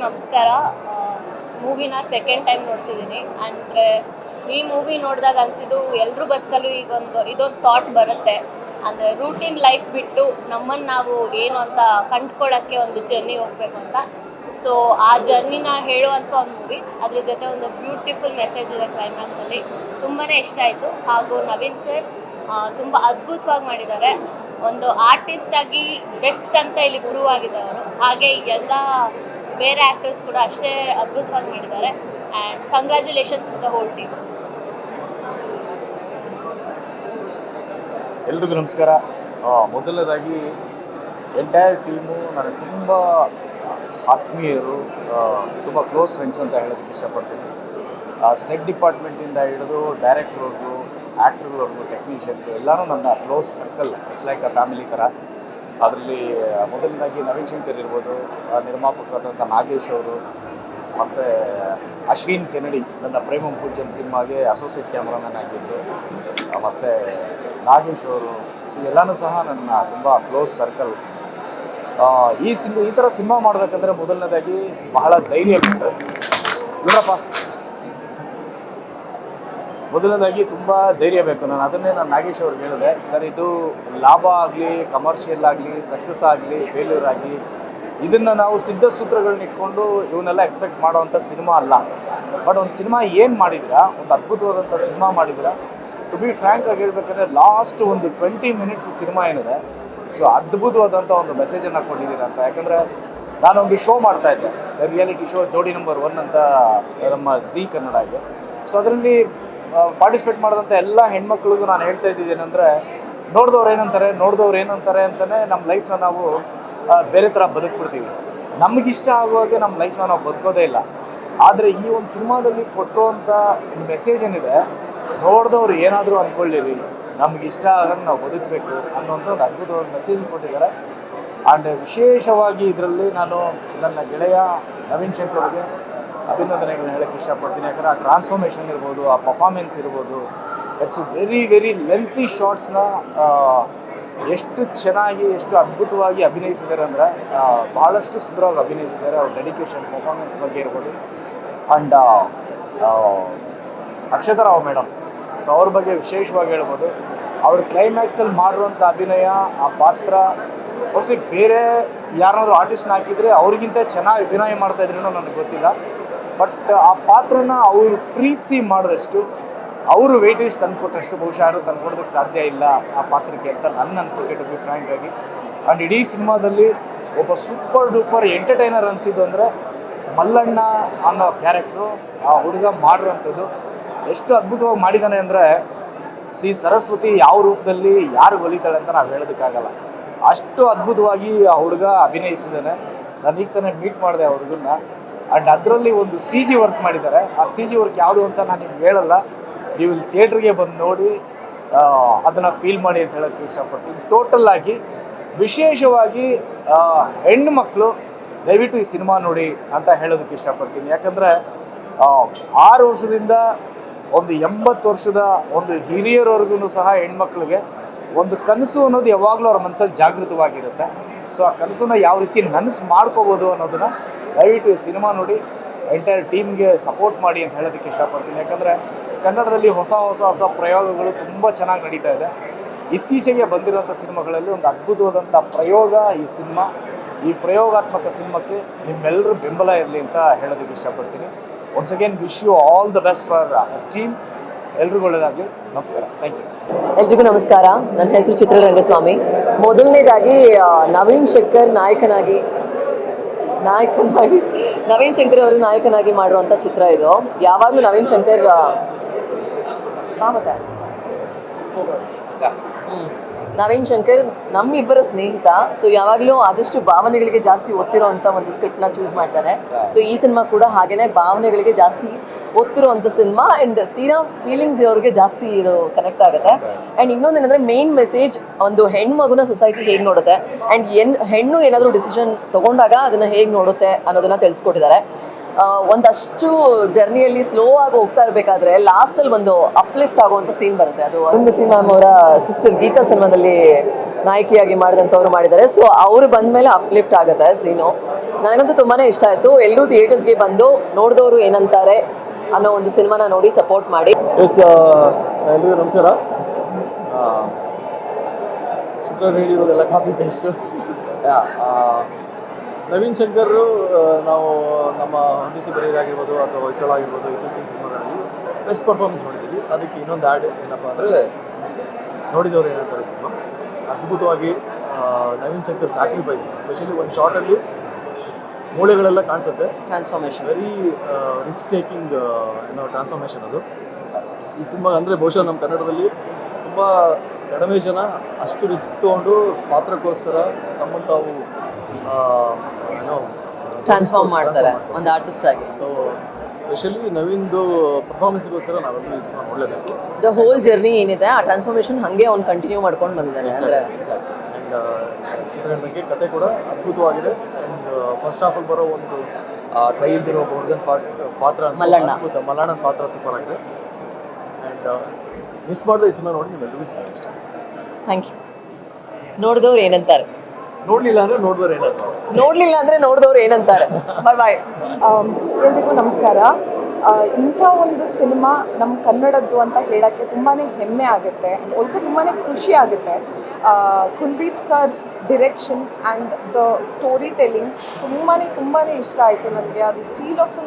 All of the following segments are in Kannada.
ನಮಸ್ಕಾರ. ಮೂವಿನ ಸೆಕೆಂಡ್ ಟೈಮ್ ನೋಡ್ತಿದ್ದೀನಿ. ಅಂದರೆ ಈ ಮೂವಿ ನೋಡಿದಾಗ ಅನಿಸಿದ್ದು ಎಲ್ಲರೂ ಬದುಕಲು ಇದೊಂದು ಥಾಟ್ ಬರುತ್ತೆ. ಅಂದರೆ ರೂಟೀನ್ ಲೈಫ್ ಬಿಟ್ಟು ನಮ್ಮನ್ನು ನಾವು ಏನು ಅಂತ ಕಂಡ್ಕೊಳ್ಳೋಕ್ಕೆ ಒಂದು ಜರ್ನಿ ಹೋಗಬೇಕು ಅಂತ. ಸೊ ಆ ಜರ್ನಿನ ಹೇಳುವಂಥ ಒಂದು ಮೂವಿ. ಅದ್ರ ಜೊತೆ ಒಂದು ಬ್ಯೂಟಿಫುಲ್ ಮೆಸೇಜ್ ಇದೆ ಕ್ಲೈಮ್ಯಾಕ್ಸಲ್ಲಿ. ತುಂಬಾ ಇಷ್ಟ ಆಯಿತು. ಹಾಗೂ ನವೀನ್ ಸರ್ ತುಂಬ ಅದ್ಭುತವಾಗಿ ಮಾಡಿದ್ದಾರೆ. ಒಂದು ಆರ್ಟಿಸ್ಟ್ ಆಗಿ ಬೆಸ್ಟ್ ಅಂತ ಇಲ್ಲಿ ಪ್ರೂವ್ ಆಗಿದ್ದಾರೆ ಅವರು. ಹಾಗೆ ಎಲ್ಲ ಬೇರೆ ಆ್ಯಕ್ಟರ್ಸ್ ಕೂಡ ಅಷ್ಟೇ ಅದ್ಭುತವಾಗಿ ಮಾಡಿದ್ದಾರೆ. And congratulations to the whole team. ಎಲ್ರಿಗೂ ನಮಸ್ಕಾರ. ಮೊದಲನೇದಾಗಿ ಎಂಟೈರ್ ಟೀಮು ನನಗೆ ತುಂಬ ಆತ್ಮೀಯರು, ತುಂಬ ಕ್ಲೋಸ್ ಫ್ರೆಂಡ್ಸ್ ಅಂತ ಹೇಳೋದಕ್ಕೆ ಇಷ್ಟಪಡ್ತೀನಿ. ಸೆಟ್ ಡಿಪಾರ್ಟ್ಮೆಂಟಿಂದ ಹಿಡಿದು ಡೈರೆಕ್ಟ್ರ್ವರೆಗೂ, ಆ್ಯಕ್ಟ್ರ್ವರೆಗೂ, ಟೆಕ್ನಿಷಿಯನ್ಸು ಎಲ್ಲರೂ ನನ್ನ close circle. It's like a family ಥರ. ಅದರಲ್ಲಿ ಮೊದಲನೇದಾಗಿ ನವೀನ್ ಶಂಕರ್ ಇರ್ಬೋದು, ನಿರ್ಮಾಪಕರಾದಂಥ ನಾಗೇಶ್ ಅವರು, ಮತ್ತು ಅಶ್ವಿನ್ ಕೆನಡಿ ನನ್ನ ಪ್ರೇಮಂ ಪೂಜ್ಯಂ ಸಿನಿಮಾಗೆ ಅಸೋಸಿಯೇಟ್ ಕ್ಯಾಮ್ರಾಮನ್ ಆಗಿದ್ದರು. ಮತ್ತು ನಾಗೇಶ್ ಅವರು ಎಲ್ಲನೂ ಸಹ ನನ್ನ ತುಂಬ ಕ್ಲೋಸ್ ಸರ್ಕಲ್. ಈ ಥರ ಸಿನಿಮಾ ಮಾಡಬೇಕಂದ್ರೆ ಮೊದಲನೇದಾಗಿ ಬಹಳ ಧೈರ್ಯ ಬೇಕು. ಇವರಪ್ಪ ಮೊದಲನೇದಾಗಿ ತುಂಬ ಧೈರ್ಯ ಬೇಕು. ನಾನು ನಾಗೇಶ್ ಅವ್ರಿಗೆ ಹೇಳಿದೆ, ಸರ್ ಇದು ಲಾಭ ಆಗಲಿ, ಕಮರ್ಷಿಯಲ್ ಆಗಲಿ, ಸಕ್ಸಸ್ ಆಗಲಿ, ಫೇಲ್ಯೂರ್ ಆಗಲಿ, ಇದನ್ನು ನಾವು ಸಿದ್ಧ ಸೂತ್ರಗಳನ್ನ ಇಟ್ಕೊಂಡು ಇವನ್ನೆಲ್ಲ ಎಕ್ಸ್ಪೆಕ್ಟ್ ಮಾಡೋವಂಥ ಸಿನಿಮಾ ಅಲ್ಲ. ಬಟ್ ಒಂದು ಸಿನಿಮಾ ಏನು ಮಾಡಿದ್ದೀರಾ, ಒಂದು ಅದ್ಭುತವಾದಂಥ ಸಿನಿಮಾ ಮಾಡಿದ್ದೀರಾ. ಟು ಬಿ ಫ್ರ್ಯಾಂಕ್ ಆಗಿ ಹೇಳ್ಬೇಕಂದ್ರೆ ಲಾಸ್ಟ್ ಒಂದು 20 ಮಿನಿಟ್ಸ್ ಸಿನಿಮಾ ಏನಿದೆ, ಸೊ ಅದ್ಭುತವಾದಂಥ ಒಂದು ಮೆಸೇಜನ್ನು ಕೊಟ್ಟಿದ್ದೀರ ಅಂತ. ಯಾಕಂದರೆ ನಾನೊಂದು ಶೋ ಮಾಡ್ತಾಯಿದ್ದೆ, ರಿಯಾಲಿಟಿ ಶೋ ಜೋಡಿ ನಂಬರ್ 1 ಅಂತ ನಮ್ಮ ಝೀ ಕನ್ನಡಗೆ. ಸೊ ಅದರಲ್ಲಿ ಪಾರ್ಟಿಸಿಪೇಟ್ ಮಾಡಿದಂಥ ಎಲ್ಲ ಹೆಣ್ಮಕ್ಳಿಗೂ ನಾನು ಹೇಳ್ತಾ ಇದ್ದಿದ್ದೇನೆಂದರೆ, ನೋಡಿದವ್ರು ಏನಂತಾರೆ ಅಂತಲೇ ನಮ್ಮ ಲೈಫ್ನ ನಾವು ಬೇರೆ ಥರ ಬದುಕ್ಬಿಡ್ತೀವಿ. ನಮಗಿಷ್ಟ ಆಗುವಾಗೆ ನಮ್ಮ ಲೈಫ್ನ ನಾವು ಬದುಕೋದೇ ಇಲ್ಲ. ಆದರೆ ಈ ಒಂದು ಸಿನಿಮಾದಲ್ಲಿ ಕೊಟ್ಟಿರುವಂಥ ಮೆಸೇಜ್ ಏನಿದೆ, ನೋಡಿದವ್ರು ಏನಾದರೂ ಅಂದ್ಕೊಳ್ಳಿರಿ, ನಮಗಿಷ್ಟ ಆಗಂಗೆ ನಾವು ಬದುಕಬೇಕು ಅನ್ನೋಂಥ ಒಂದು ಅದ್ಭುತವಾದ ಮೆಸೇಜ್ ಕೊಟ್ಟಿದ್ದಾರೆ. ಆ್ಯಂಡ್ ವಿಶೇಷವಾಗಿ ಇದರಲ್ಲಿ ನಾನು ನನ್ನ ಗೆಳೆಯ ನವೀನ್ ಶಂಕರ್ಗೆ ಅಭಿನಂದನೆಗಳನ್ನ ಹೇಳೋಕ್ಕೆ ಇಷ್ಟಪಡ್ತೀನಿ. ಯಾಕಂದರೆ ಆ ಟ್ರಾನ್ಸ್ಫಾರ್ಮೇಷನ್ ಇರ್ಬೋದು, ಆ ಪರ್ಫಾರ್ಮೆನ್ಸ್ ಇರ್ಬೋದು, ಇಟ್ಸ್ ವೆರಿ ಲೆಂತಿ ಶಾರ್ಟ್ಸ್ನ ಎಷ್ಟು ಚೆನ್ನಾಗಿ, ಎಷ್ಟು ಅದ್ಭುತವಾಗಿ ಅಭಿನಯಿಸಿದ್ದಾರೆ ಅಂದರೆ ಭಾಳಷ್ಟು ಸುಂದರವಾಗಿ ಅಭಿನಯಿಸಿದ್ದಾರೆ. ಅವ್ರ ಡೆಡಿಕೇಶನ್, ಪರ್ಫಾರ್ಮೆನ್ಸ್ ಬಗ್ಗೆ ಇರ್ಬೋದು. And Akshata Rao madam, so ಅವ್ರ ಬಗ್ಗೆ ವಿಶೇಷವಾಗಿ ಹೇಳ್ಬೋದು. ಅವ್ರ ಕ್ಲೈಮ್ಯಾಕ್ಸಲ್ಲಿ ಮಾಡಿರುವಂಥ ಅಭಿನಯ, ಆ ಪಾತ್ರ ಮೋಸ್ಟ್ಲಿ ಬೇರೆ ಯಾರನ್ನಾದ್ರೂ ಆರ್ಟಿಸ್ಟ್ನ ಹಾಕಿದರೆ ಅವ್ರಿಗಿಂತ ಚೆನ್ನಾಗಿ ಅಭಿನಯ ಮಾಡ್ತಾಯಿದ್ರೂ ನನಗೆ ಗೊತ್ತಿಲ್ಲ. ಬಟ್ ಆ ಪಾತ್ರನ ಅವರು ಪ್ರೀತಿಸಿ ಮಾಡಿದಷ್ಟು, ಅವರು ವೇಟೇಜ್ ತಂದುಕೊಟ್ಟಷ್ಟು ಬಹುಶಃ ಯಾರು ತಂದುಕೊಡೋದಕ್ಕೆ ಸಾಧ್ಯ ಇಲ್ಲ ಆ ಪಾತ್ರಕ್ಕೆ ಅಂತ ನನ್ನ ಅನಿಸಿಕೆ, ಟು ಬಿ ಫ್ರ್ಯಾಂಕ್ ಆಗಿ. ಆ್ಯಂಡ್ ಇಡೀ ಸಿನಿಮಾದಲ್ಲಿ ಒಬ್ಬ ಸೂಪರ್ ಡೂಪರ್ ಎಂಟರ್ಟೈನರ್ ಅನಿಸಿದ್ದು ಅಂದರೆ ಮಲ್ಲಣ್ಣ ಅನ್ನೋ ಕ್ಯಾರೆಕ್ಟ್ರು, ಆ ಹುಡುಗ ಮಾಡಿರೋಂಥದ್ದು ಎಷ್ಟು ಅದ್ಭುತವಾಗಿ ಮಾಡಿದ್ದಾನೆ ಅಂದರೆ, ಸರಸ್ವತಿ ಯಾವ ರೂಪದಲ್ಲಿ ಯಾರು ಒಲಿತಾಳೆ ಅಂತ ನಾವು ಹೇಳೋದಕ್ಕಾಗಲ್ಲ. ಅಷ್ಟು ಅದ್ಭುತವಾಗಿ ಆ ಹುಡುಗ ಅಭಿನಯಿಸಿದ್ದಾನೆ. ನಾನು ಈಗ ತಾನೇ ಮೀಟ್ ಮಾಡಿದೆ ಆ ಹುಡುಗನ್ನ. ಆ್ಯಂಡ್ ಅದರಲ್ಲಿ ಒಂದು CG ವರ್ಕ್ ಮಾಡಿದ್ದಾರೆ. ಆ CG ವರ್ಕ್ ಯಾವುದು ಅಂತ ನಾನು ನಿಮ್ಗೆ ಹೇಳಲ್ಲ, ನೀವು ಇಲ್ಲಿ ಥಿಯೇಟ್ರಿಗೆ ಬಂದು ನೋಡಿ ಅದನ್ನು ಫೀಲ್ ಮಾಡಿ ಅಂತ ಹೇಳೋಕ್ಕೆ ಇಷ್ಟಪಡ್ತೀನಿ. ಟೋಟಲ್ ಆಗಿ ವಿಶೇಷವಾಗಿ ಹೆಣ್ಣು ಮಕ್ಕಳು ದಯವಿಟ್ಟು ಈ ಸಿನಿಮಾ ನೋಡಿ ಅಂತ ಹೇಳೋದಕ್ಕೆ ಇಷ್ಟಪಡ್ತೀನಿ. ಯಾಕಂದರೆ 6 ವರ್ಷದಿಂದ ಒಂದು 80 ವರ್ಷದ ಒಂದು ಹಿರಿಯರವರೆಗೂ ಸಹ ಹೆಣ್ಮಕ್ಳಿಗೆ ಒಂದು ಕನಸು ಅನ್ನೋದು ಯಾವಾಗಲೂ ಅವ್ರ ಮನಸ್ಸಲ್ಲಿ ಜಾಗೃತವಾಗಿರುತ್ತೆ. ಸೊ ಆ ಕನಸನ್ನು ಯಾವ ರೀತಿ ನನಸು ಮಾಡ್ಕೋಬೋದು ಅನ್ನೋದನ್ನು ದಯವಿಟ್ಟು ಈ ಸಿನಿಮಾ ನೋಡಿ ಎಂಟೈರ್ ಟೀಮ್ಗೆ ಸಪೋರ್ಟ್ ಮಾಡಿ ಅಂತ ಹೇಳೋದಕ್ಕೆ ಇಷ್ಟಪಡ್ತೀನಿ. ಯಾಕಂದರೆ ಕನ್ನಡದಲ್ಲಿ ಹೊಸ ಪ್ರಯೋಗಗಳು ತುಂಬ ಚೆನ್ನಾಗಿ ನಡೀತಾ ಇದೆ. ಇತ್ತೀಚೆಗೆ ಬಂದಿರೋಂಥ ಸಿನಿಮಾಗಳಲ್ಲಿ ಒಂದು ಅದ್ಭುತವಾದಂಥ ಪ್ರಯೋಗ ಈ ಸಿನಿಮಾ. ಈ ಪ್ರಯೋಗಾತ್ಮಕ ಸಿನಿಮಾಕ್ಕೆ ನಿಮ್ಮೆಲ್ಲರೂ ಬೆಂಬಲ ಇರಲಿ ಅಂತ ಹೇಳೋದಕ್ಕೆ ಇಷ್ಟಪಡ್ತೀನಿ. Once again wish you all the best for team. ಎಲ್ರಿಗೂ ಒಳ್ಳೆಯದಾಗಲಿ. ನಮಸ್ಕಾರ. Thank you. ಎಲ್ರಿಗೂ ನಮಸ್ಕಾರ. ನನ್ನ ಹೆಸರು ಚಿತ್ರರಂಗಸ್ವಾಮಿ. ಮೊದಲನೇದಾಗಿ ನವೀನ್ ಶಂಕರ್ ನವೀನ್ ಶಂಕರ್ ಅವರು ನಾಯಕನಾಗಿ ಮಾಡುವಂಥ ಚಿತ್ರ ಇದು. ಯಾವಾಗಲೂ ನವೀನ್ ಶಂಕರ್ ನವೀನ್ ಶಂಕರ್ ನಮ್ಮಿಬ್ಬರ ಸ್ನೇಹಿತ. ಸೊ ಯಾವಾಗಲೂ ಆದಷ್ಟು ಭಾವನೆಗಳಿಗೆ ಜಾಸ್ತಿ ಒತ್ತಿರೋವಂಥ ಒಂದು ಸ್ಕ್ರಿಪ್ಟ್ನ ಚೂಸ್ ಮಾಡ್ತಾರೆ. ಸೊ ಈ ಸಿನಿಮಾ ಕೂಡ ಹಾಗೇನೆ ಭಾವನೆಗಳಿಗೆ ಜಾಸ್ತಿ ಒತ್ತಿರುವಂಥ ಸಿನಿಮಾ. ಆ್ಯಂಡ್ ತೀರಾ ಫೀಲಿಂಗ್ಸ್ ಇರೋರಿಗೆ ಜಾಸ್ತಿ ಇದು ಕನೆಕ್ಟ್ ಆಗುತ್ತೆ. ಆ್ಯಂಡ್ ಇನ್ನೊಂದೇನೆಂದರೆ ಮೇನ್ ಮೆಸೇಜ್, ಒಂದು ಹೆಣ್ಮಗುನ ಸೊಸೈಟಿ ಹೇಗೆ ನೋಡುತ್ತೆ ಆ್ಯಂಡ್ ಹೆಣ್ಣು ಏನಾದರೂ ಡಿಸಿಷನ್ ತೊಗೊಂಡಾಗ ಅದನ್ನು ಹೇಗೆ ನೋಡುತ್ತೆ ಅನ್ನೋದನ್ನು ತಿಳಿಸ್ಕೊಟ್ಟಿದ್ದಾರೆ. ಒಂದಷ್ಟು ಜರ್ನಿಯಲ್ಲಿ ಸ್ಲೋ ಆಗಿ ಹೋಗ್ತಾ ಇರಬೇಕಾದ್ರೆ ಲಾಸ್ಟಲ್ಲಿ ಒಂದು ಅಪ್ಲಿಫ್ಟ್ ಆಗುವಂಥ ಸೀನ್ ಬರುತ್ತೆ. ಅದು ಅರುಂಧತಿ ಮ್ಯಾಮ್ ಅವರ ಸಿಸ್ಟರ್ ಗೀತಾ ಸಿನಿಮಾದಲ್ಲಿ ನಾಯಕಿಯಾಗಿ ಮಾಡಿದಂಥವ್ರು ಮಾಡಿದ್ದಾರೆ. ಸೊ ಅವರು ಬಂದಮೇಲೆ ಅಪ್ಲಿಫ್ಟ್ ಆಗುತ್ತೆ ಸೀನು. ನನಗಂತೂ ತುಂಬಾ ಇಷ್ಟ ಆಯಿತು. ಎಲ್ಲರೂ ಥಿಯೇಟರ್ಸ್ಗೆ ಬಂದು ನೋಡಿದವರು ಏನಂತಾರೆ ಅನ್ನೋ ಒಂದು ಸಿನಿಮಾನ ನೋಡಿ ಸಪೋರ್ಟ್ ಮಾಡಿ. ಎಸ್, ಎಲ್ರಿಗೂ ನಮಸ್ಕಾರ. ಚಿತ್ರ ಹೇಳಿರೋದೆಲ್ಲ ಕಾಪಿ ಪೇಸ್ಟು. ನವೀನ್ ಶಂಕರ್ ನಾವು ನಮ್ಮ ಹೊಂದಿಸಿ ಬರೆಯೋದಾಗಿರ್ಬೋದು ಅಥವಾ ಹೊಯ್ಸಳಾಗಿರ್ಬೋದು ಇತ್ತೀಚಿನ ಸಿನಿಮಾಗಳಲ್ಲಿ ಬೆಸ್ಟ್ ಪರ್ಫಾರ್ಮೆನ್ಸ್ ನೋಡಿದ್ದೀವಿ. ಅದಕ್ಕೆ ಇನ್ನೊಂದು ಆ್ಯಡ್ ಏನಪ್ಪ ಅಂದರೆ ನೋಡಿದವರು ಏನಂತಾರೆ ಸಿನಿಮಾ ಅದ್ಭುತವಾಗಿ ನವೀನ್ ಶಂಕರ್ ಸ್ಯಾಕ್ರಿಫೈಸ್, ಎಸ್ಪೆಷಲಿ ಒಂದು ಶಾರ್ಟಲ್ಲಿ ಮೂಳೆಗಳೆಲ್ಲ ಕಾಣಿಸುತ್ತೆ. Transformation very risk taking transformation ಅದು ಈ ಸಿನಿಮಾ. ಅಂದರೆ ಬಹುಶಃ ನಮ್ಮ ಕನ್ನಡದಲ್ಲಿ ತುಂಬ ಕಡಿಮೆ ಜನ ಅಷ್ಟು ರಿಸ್ಕ್ ತೊಗೊಂಡು ಪಾತ್ರಕ್ಕೋಸ್ಕರ ತಮ್ಮನ್ನು ತಾವು ಟ್ರಾನ್ಸ್ಫಾರ್ಮ್ ಮಾಡ್ತಾರೆ ಒಂದು ಆರ್ಟಿಸ್ಟ್ ಆಗಿ. ಸೊ ಸ್ಪೆಷಲಿ ನವೀನ್ದು ಪರ್ಫಾರ್ಮೆನ್ಸ್ಗೋಸ್ಕರ ನಾವೆಲ್ಲರೂ ಈ ಸಿನಿಮಾ ನೋಡಲೇಬೇಕು. ದ ಹೋಲ್ ಜರ್ನಿ ಏನಿದೆ ಆ ಟ್ರಾನ್ಸ್ಫಾರ್ಮೇಷನ್ ಹಾಗೆ ಅವ್ನು ಕಂಟಿನ್ಯೂ ಮಾಡ್ಕೊಂಡು ಬಂದಿದ್ದಾನೆ. ಅಂದರೆ ಆ್ಯಂಡ್ ಚಿತ್ರರಂಗಕ್ಕೆ ಕತೆ ಕೂಡ ಅದ್ಭುತವಾಗಿದೆ. ಆ್ಯಂಡ್ ಫಸ್ಟ್ ಹಾಫಲ್ಲಿ ಬರೋ ಒಂದು ಟ್ರೈ ಇದ್ದಿರೋ ಹುಡುಗನ ಪಾತ್ರ ಮಲ್ಲಣ್ಣ. ಅದ್ಭುತ. ಮಲ್ಲಣ್ಣನ ಪಾತ್ರ ಸೂಪರ್ ಆಗಿದೆ. ಆ್ಯಂಡ್ ಮಿಸ್ ಮಾಡಿದ ಈ ಸಿನಿಮಾ ನೋಡಿ ನಿಮ್ಮೆಲ್ಲರಿಗೂ ಸಿನಿಮಾ ಇಷ್ಟ. Thank you. ನೋಡಿದವ್ರು ಏನಂತಾರೆ? ನೋಡಲಿಲ್ಲ ಅಂದರೆ ನೋಡಿದವ್ರು ಏನಾದ್ರು ನೋಡಲಿಲ್ಲ ಅಂದರೆ ನೋಡಿದವ್ರು ಏನಂತಾರೆ? ಬಾಯ್ ಬಾಯ್. ಎಲ್ರಿಗೂ ನಮಸ್ಕಾರ. ಇಂಥ ಒಂದು ಸಿನಿಮಾ ನಮ್ಮ ಕನ್ನಡದ್ದು ಅಂತ ಹೇಳೋಕ್ಕೆ ತುಂಬಾ ಹೆಮ್ಮೆ ಆಗುತ್ತೆ. ಆಲ್ಸೋ ತುಂಬಾ ಖುಷಿ ಆಗುತ್ತೆ. Kuldeep sir direction and the story telling ತುಂಬಾ ಇಷ್ಟ ಆಯಿತು ನನಗೆ. ಅದು ಫೀಲ್ ಆಫ್ ದ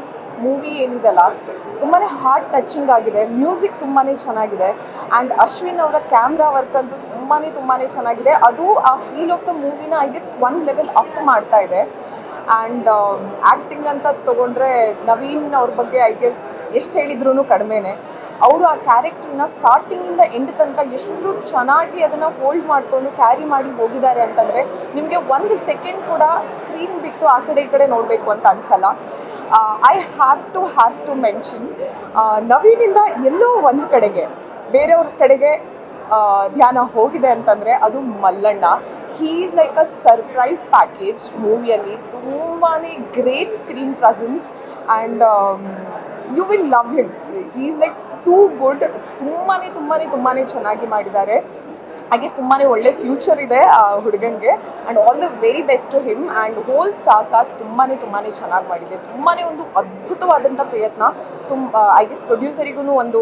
ಮೂವಿ ಏನಿದೆಲ್ಲ ತುಂಬಾ ಹಾರ್ಟ್ ಟಚಿಂಗ್ ಆಗಿದೆ. ಮ್ಯೂಸಿಕ್ ತುಂಬಾ ಚೆನ್ನಾಗಿದೆ. ಆ್ಯಂಡ್ ಅಶ್ವಿನ್ ಅವರ ಕ್ಯಾಮ್ರಾ ವರ್ಕ್ ಅಂತೂ ತುಂಬಾ ಚೆನ್ನಾಗಿದೆ. ಅದು ಆ ಫೀಲ್ ಆಫ್ ದ ಮೂವಿನ I guess one level up ಮಾಡ್ತಾ ಇದೆ. ಆ್ಯಂಡ್ ಆ್ಯಕ್ಟಿಂಗ್ ಅಂತ ತೊಗೊಂಡ್ರೆ ನವೀನ್ ಅವ್ರ ಬಗ್ಗೆ ಐ ಗೆಸ್ ಎಷ್ಟು ಹೇಳಿದ್ರೂ ಕಡಿಮೆನೇ. ಅವರು ಆ ಕ್ಯಾರೆಕ್ಟ್ರನ್ನ ಸ್ಟಾರ್ಟಿಂಗಿಂದ ಎಂಡ್ ತನಕ ಎಷ್ಟು ಚೆನ್ನಾಗಿ ಅದನ್ನು ಹೋಲ್ಡ್ ಮಾಡಿಕೊಂಡು ಕ್ಯಾರಿ ಮಾಡಿ ಹೋಗಿದ್ದಾರೆ ಅಂತಂದರೆ ನಿಮಗೆ ಒಂದು ಸೆಕೆಂಡ್ ಕೂಡ ಸ್ಕ್ರೀನ್ ಬಿಟ್ಟು ಆ ಕಡೆ ಈ ಕಡೆ ನೋಡಬೇಕು ಅಂತ ಅನಿಸಲ್ಲ. ಐ ಹ್ಯಾವ್ ಟು ಮೆನ್ಷನ್ ನವೀನಿಂದ ಎಲ್ಲೋ ಒಂದು ಕಡೆಗೆ ಬೇರೆಯವ್ರ ಕಡೆಗೆ ಧ್ಯಾನ ಹೋಗಿದೆ ಅಂತಂದರೆ ಅದು Mallanna. He is like a surprise package ಮೂವಿಯಲ್ಲಿ. ತುಂಬಾ great screen presence and you will love him. He is like too good. ತುಂಬಾ ಚೆನ್ನಾಗಿ ಮಾಡಿದ್ದಾರೆ. ಐ ಗೆಸ್ ತುಂಬಾ ಒಳ್ಳೆ ಫ್ಯೂಚರ್ ಇದೆ ಆ ಹುಡುಗಂಗೆ. And all the very best to him. And whole star cast ತುಂಬಾ ಚೆನ್ನಾಗಿ ಮಾಡಿದೆ. ತುಂಬಾ ಒಂದು ಅದ್ಭುತವಾದಂಥ ಪ್ರಯತ್ನ. ಐ ಗೆಸ್ ಪ್ರೊಡ್ಯೂಸರಿಗೂ ಒಂದು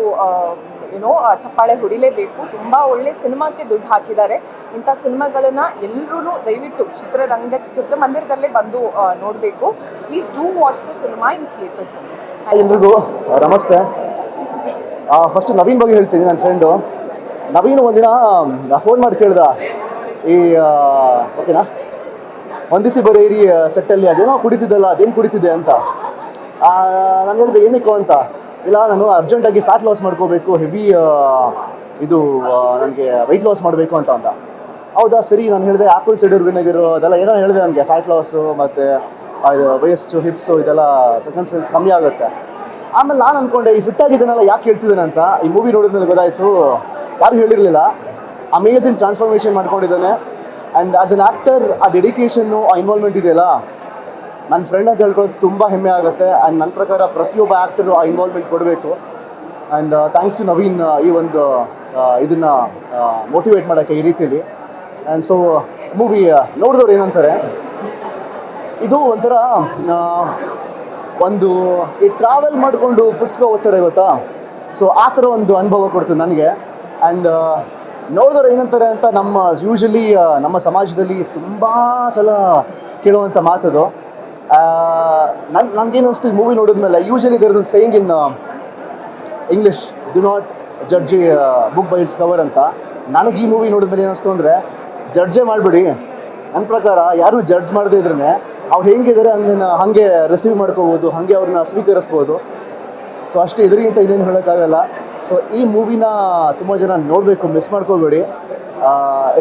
ಚಪ್ಪಾಳೆ ಹೊಡಿಲೇಬೇಕು. ತುಂಬ ಒಳ್ಳೆ ಸಿನಿಮಾಕ್ಕೆ ದುಡ್ಡು ಹಾಕಿದ್ದಾರೆ. ಇಂಥ ಸಿನಿಮಾಗಳನ್ನು ಎಲ್ಲರೂ ದಯವಿಟ್ಟು ಚಿತ್ರಮಂದಿರದಲ್ಲೇ ಬಂದು ನೋಡಬೇಕು. Please do watch the cinema in theatres. ಎಲ್ರಿಗೂ ನಮಸ್ತೆ. ಫಸ್ಟ್ ನವೀನ್ ಬಗ್ಗೆ ಹೇಳ್ತೀನಿ. ನನ್ನ ಫ್ರೆಂಡು ನವೀನ್ ಒಂದಿನ ಫೋನ್ ಮಾಡಿ ಕೇಳ್ದ, ಈ ಓಕೆನಾ ಒಂದಿಸಿ ಬರೀರಿ ಸೆಟ್ಟಲ್ಲಿ ಅದೇನೋ ಕುಡಿತಿದ್ದಲ್ಲ, ಅದೇನು ಕುಡಿತಿದ್ದೆ ಅಂತ. ನಾನು ಹೇಳಿದೆ ಏನಕ್ಕೋ ಅಂತ. ಇಲ್ಲ, ನಾನು ಅರ್ಜೆಂಟಾಗಿ ಫ್ಯಾಟ್ ಲಾಸ್ ಮಾಡ್ಕೋಬೇಕು, ಹೆವಿ ಇದು ನನಗೆ ವೆಯ್ಟ್ ಲಾಸ್ ಮಾಡಬೇಕು ಅಂತ ಅಂದ. ಹೌದಾ ಸರಿ, ನಾನು ಹೇಳಿದೆ ಆ್ಯಪಲ್ ಸೈಡರ್ ವಿನೆಗರು ಅದೆಲ್ಲ ಏನೋ ಹೇಳಿದೆ ನನಗೆ. ಫ್ಯಾಟ್ ಲಾಸು ಮತ್ತು ಇದು ವೇಸ್ಟು ಹಿಪ್ಸು ಇದೆಲ್ಲ ಸರ್ಕಮ್ಸ್ಟೆನ್ಸ್ ಕಮ್ಮಿ ಆಗುತ್ತೆ. ಆಮೇಲೆ ನಾನು ಅಂದ್ಕೊಂಡೆ ಈ ಫಿಟ್ ಆಗಿದ್ದೇನಲ್ಲ ಯಾಕೆ ಹೇಳ್ತಿದ್ದೇನೆ ಅಂತ. ಈ ಮೂವಿ ನೋಡಿದ್ಮೇಲೆ ಗೊತ್ತಾಯಿತು, ಯಾರು ಹೇಳಿರಲಿಲ್ಲ. ಅಮೇಝಿಂಗ್ ಟ್ರಾನ್ಸ್ಫಾರ್ಮೇಷನ್ ಮಾಡ್ಕೊಂಡಿದ್ದಾನೆ. ಆ್ಯಂಡ್ ಆ್ಯಸ್ ಅನ್ ಆ್ಯಕ್ಟರ್ ಆ ಡೆಡಿಕೇಶನ್ನು, ಆ ಇನ್ವಾಲ್ವ್ಮೆಂಟ್ ಇದೆಯಲ್ಲ, ನನ್ನ ಫ್ರೆಂಡ್ ಅಂತ ಹೇಳ್ಕೊಳ್ಳೋದು ತುಂಬ ಹೆಮ್ಮೆ ಆಗುತ್ತೆ. ಆ್ಯಂಡ್ ನನ್ನ ಪ್ರಕಾರ ಪ್ರತಿಯೊಬ್ಬ ಆ್ಯಕ್ಟರು ಆ ಇನ್ವಾಲ್ವ್ಮೆಂಟ್ ಕೊಡಬೇಕು. ಆ್ಯಂಡ್ ಥ್ಯಾಂಕ್ಸ್ ಟು ನವೀನ್ ಈ ಒಂದು ಇದನ್ನು ಮೋಟಿವೇಟ್ ಮಾಡೋಕ್ಕೆ ಈ ರೀತಿಯಲ್ಲಿ. ಆ್ಯಂಡ್ ಸೊ ಮೂವಿ ನೋಡಿದವ್ರು ಏನಂತಾರೆ, ಇದು ಒಂಥರ ಒಂದು ಈ ಟ್ರಾವೆಲ್ ಮಾಡಿಕೊಂಡು ಪುಸ್ತಕ ಓದ್ತಾರೆ ಗೊತ್ತಾ, ಸೊ ಆ ಥರ ಒಂದು ಅನುಭವ ಕೊಡ್ತದೆ ನನಗೆ. ಆ್ಯಂಡ್ ನೋಡಿದವ್ರು ಏನಂತಾರೆ ಅಂತ ಯೂಶಲಿ ನಮ್ಮ ಸಮಾಜದಲ್ಲಿ ತುಂಬ ಸಲ ಕೇಳುವಂಥ ಮಾತದು. ನನಗೇನು ಅನಿಸ್ತು ಈ ಮೂವಿ ನೋಡಿದ್ಮೇಲೆ, usually there is one saying in English, do not judge book by its cover ಅಂತ. ನನಗೆ ಈ ಮೂವಿ ನೋಡಿದ್ಮೇಲೆ ಏನಿಸ್ತು ಅಂದರೆ, ಜಡ್ಜೇ ಮಾಡಿಬಿಡಿ. ನನ್ನ ಪ್ರಕಾರ ಯಾರು ಜಡ್ಜ್ ಮಾಡದೇ ಇದ್ರೇ ಅವ್ರು ಹೆಂಗಿದ್ದಾರೆ ಹಾಗೆ ರಿಸೀವ್ ಮಾಡ್ಕೋಬೋದು, ಹಾಗೆ ಅವ್ರನ್ನ ಸ್ವೀಕರಿಸ್ಬೋದು. ಸೊ ಅಷ್ಟೇ, ಇದರಿಗಿಂತ ಇನ್ನೇನು ಹೇಳೋಕ್ಕಾಗಲ್ಲ. ಸೊ ಈ ಮೂವಿನ ತುಂಬ ಜನ ನೋಡಬೇಕು, ಮಿಸ್ ಮಾಡ್ಕೋಬೇಡಿ.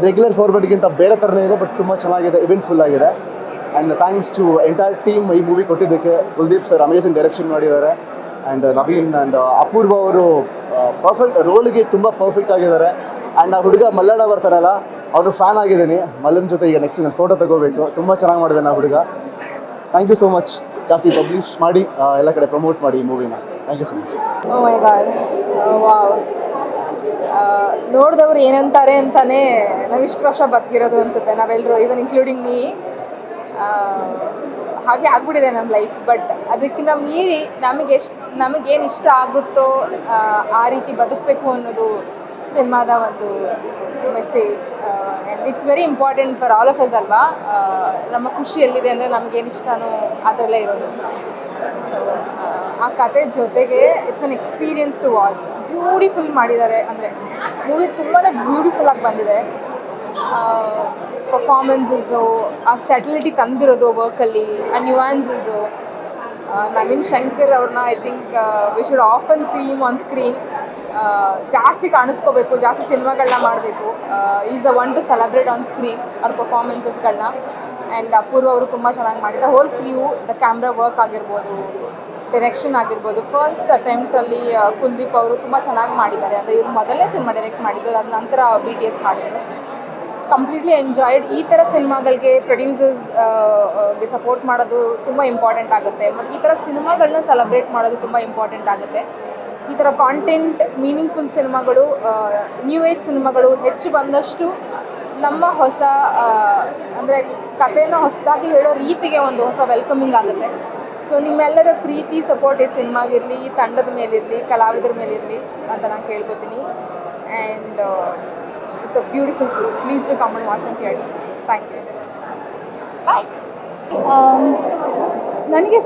ರೆಗ್ಯುಲರ್ ಫಾರ್ಮೆಟ್ಗಿಂತ ಬೇರೆ ಥರನೇ ಇದೆ, ಬಟ್ ತುಂಬ ಚೆನ್ನಾಗಿದೆ, ಇವೆಂಟ್ಫುಲ್ ಆಗಿದೆ. And thanks to entire team ಈ ಮೂವಿ ಕೊಟ್ಟಿದ್ದಕ್ಕೆ. ಕುಲ್ದೀಪ್ ಸರ್ ಅಮೇಝಿಂಗ್ ಡೈರೆಕ್ಷನ್ ಮಾಡಿದ್ದಾರೆ. ಆ್ಯಂಡ್ ನವೀನ್ ಆ್ಯಂಡ್ ಅಪೂರ್ವ ಅವರು ಪರ್ಫೆಕ್ಟ್ ರೋಲಿಗೆ ತುಂಬ ಪರ್ಫೆಕ್ಟ್ ಆಗಿದ್ದಾರೆ. ಆ್ಯಂಡ್ ಆ ಹುಡುಗ ಮಲ್ಲಣ್ಣ ಬರ್ತಾರಲ್ಲ, ಅವರು ಫ್ಯಾನ್ ಆಗಿದ್ದೀನಿ. ಮಲ್ಲನ ಜೊತೆ ಈಗ ನೆಕ್ಸ್ಟ್ ನಾನು ಫೋಟೋ ತಗೋಬೇಕು. ತುಂಬ ಚೆನ್ನಾಗಿ ಮಾಡಿದ್ದಾನೆ ಆ ಹುಡುಗ. Thank you so much. ಜಾಸ್ತಿ ಪಬ್ಲಿಷ್ ಮಾಡಿ ಎಲ್ಲ ಕಡೆ ಪ್ರಮೋಟ್ ಮಾಡಿ ಈ ಮೂವಿನ. Thank you so much. Oh my god. Wow. ನೋಡಿದವ್ರು ಏನಂತಾರೆ ಅಂತಾನೆ ನಾವು ಇಷ್ಟು ವರ್ಷ ಬದುಕಿರೋದು ಅನ್ಸುತ್ತೆ ನಾವೆಲ್ಲರೂ, ಈವನ್ ಇನ್ಕ್ಲೂಡಿಂಗ್ ಮೀ. ಹಾಗೆ ಆಗ್ಬಿಟ್ಟಿದೆ ನಮ್ಮ ಲೈಫ್. ಬಟ್ ಅದಕ್ಕಿಂತ ಮೀರಿ ನಮಗೇನು ಇಷ್ಟ ಆಗುತ್ತೋ ಆ ರೀತಿ ಬದುಕಬೇಕು ಅನ್ನೋದು ಸಿನಿಮಾದ ಒಂದು message. And it's very important for all of us ಅಲ್ವಾ. ನಮ್ಮ ಖುಷಿ ಎಲ್ಲಿದೆ ಅಂದರೆ ನಮಗೇನು ಇಷ್ಟನೋ ಅದರಲ್ಲೇ ಇರೋದು. ಸೊ ಆ ಕತೆ ಜೊತೆಗೆ it's an experience to watch. Beautiful ಮಾಡಿದ್ದಾರೆ, ಅಂದರೆ ಮೂವಿ ತುಂಬಾ ಬ್ಯೂಟಿಫುಲ್ಲಾಗಿ ಬಂದಿದೆ. ಪರ್ಫಾರ್ಮೆನ್ಸಸ್ಸು, ಆ ಸೆಟಲಿಟಿ ತಂದಿರೋದು ವರ್ಕಲ್ಲಿ, ಆ ನ್ಯೂಯಾನ್ಸಸ್ಸು. ನವೀನ್ ಶಂಕರ್ ಅವ್ರನ್ನ I think we should often see him on screen. ಜಾಸ್ತಿ ಕಾಣಿಸ್ಕೋಬೇಕು, ಜಾಸ್ತಿ ಸಿನಿಮಾಗಳನ್ನ ಮಾಡಬೇಕು. Is a one to celebrate on screen ಅವ್ರ ಪರ್ಫಾರ್ಮೆನ್ಸಸ್ಗಳನ್ನ. ಆ್ಯಂಡ್ ಅಪೂರ್ವ ಅವರು ತುಂಬ ಚೆನ್ನಾಗಿ ಮಾಡಿದ್ದಾರೆ. Whole crew, the camera work ಆಗಿರ್ಬೋದು, ಡೈರೆಕ್ಷನ್ ಆಗಿರ್ಬೋದು. ಫಸ್ಟ್ ಅಟೆಂಪ್ಟಲ್ಲಿ ಕುಲ್ದೀಪ್ ಅವರು ತುಂಬ ಚೆನ್ನಾಗಿ ಮಾಡಿದ್ದಾರೆ. ಅಂದರೆ ಇವ್ರು ಮೊದಲನೇ ಸಿನಿಮಾ ಡೈರೆಕ್ಟ್ ಮಾಡಿದ್ದು, ಅದ ನಂತರ BTS ಮಾಡಿದ್ರು. Completely enjoyed. ಈ ಥರ ಸಿನಿಮಾಗಳಿಗೆ ಪ್ರೊಡ್ಯೂಸರ್ಸ್ಗೆ ಸಪೋರ್ಟ್ ಮಾಡೋದು ತುಂಬ ಇಂಪಾರ್ಟೆಂಟ್ ಆಗುತ್ತೆ. ಮತ್ತು ಈ ಥರ ಸಿನಿಮಾಗಳನ್ನ ಸೆಲೆಬ್ರೇಟ್ ಮಾಡೋದು ತುಂಬ ಇಂಪಾರ್ಟೆಂಟ್ ಆಗುತ್ತೆ. ಈ ಥರ ಕಾಂಟೆಂಟ್, ಮೀನಿಂಗ್ಫುಲ್ ಸಿನಿಮಾಗಳು, ನ್ಯೂ ಏಜ್ ಸಿನಿಮಾಗಳು ಹೆಚ್ಚು ಬಂದಷ್ಟು ನಮ್ಮ ಹೊಸ ಅಂದರೆ ಕಥೆನ ಹೊಸದಾಗಿ ಹೇಳೋ ರೀತಿಗೆ ಒಂದು ಹೊಸ ವೆಲ್ಕಮಿಂಗ್ ಆಗುತ್ತೆ. ಸೊ ನಿಮ್ಮೆಲ್ಲರ ಪ್ರೀತಿ, ಸಪೋರ್ಟ್ ಈ ಸಿನಿಮಾಗಿರಲಿ, ಈ ತಂಡದ ಮೇಲಿರಲಿ, ಕಲಾವಿದರ ಮೇಲಿರಲಿ ಅಂತ ನಾನು ಕೇಳ್ಕೊತೀನಿ. And it's a beautiful film. Please to come and watch ಅಂತ ಹೇಳಿ. Thank you. ಬಾಯ್. ನನಗೆ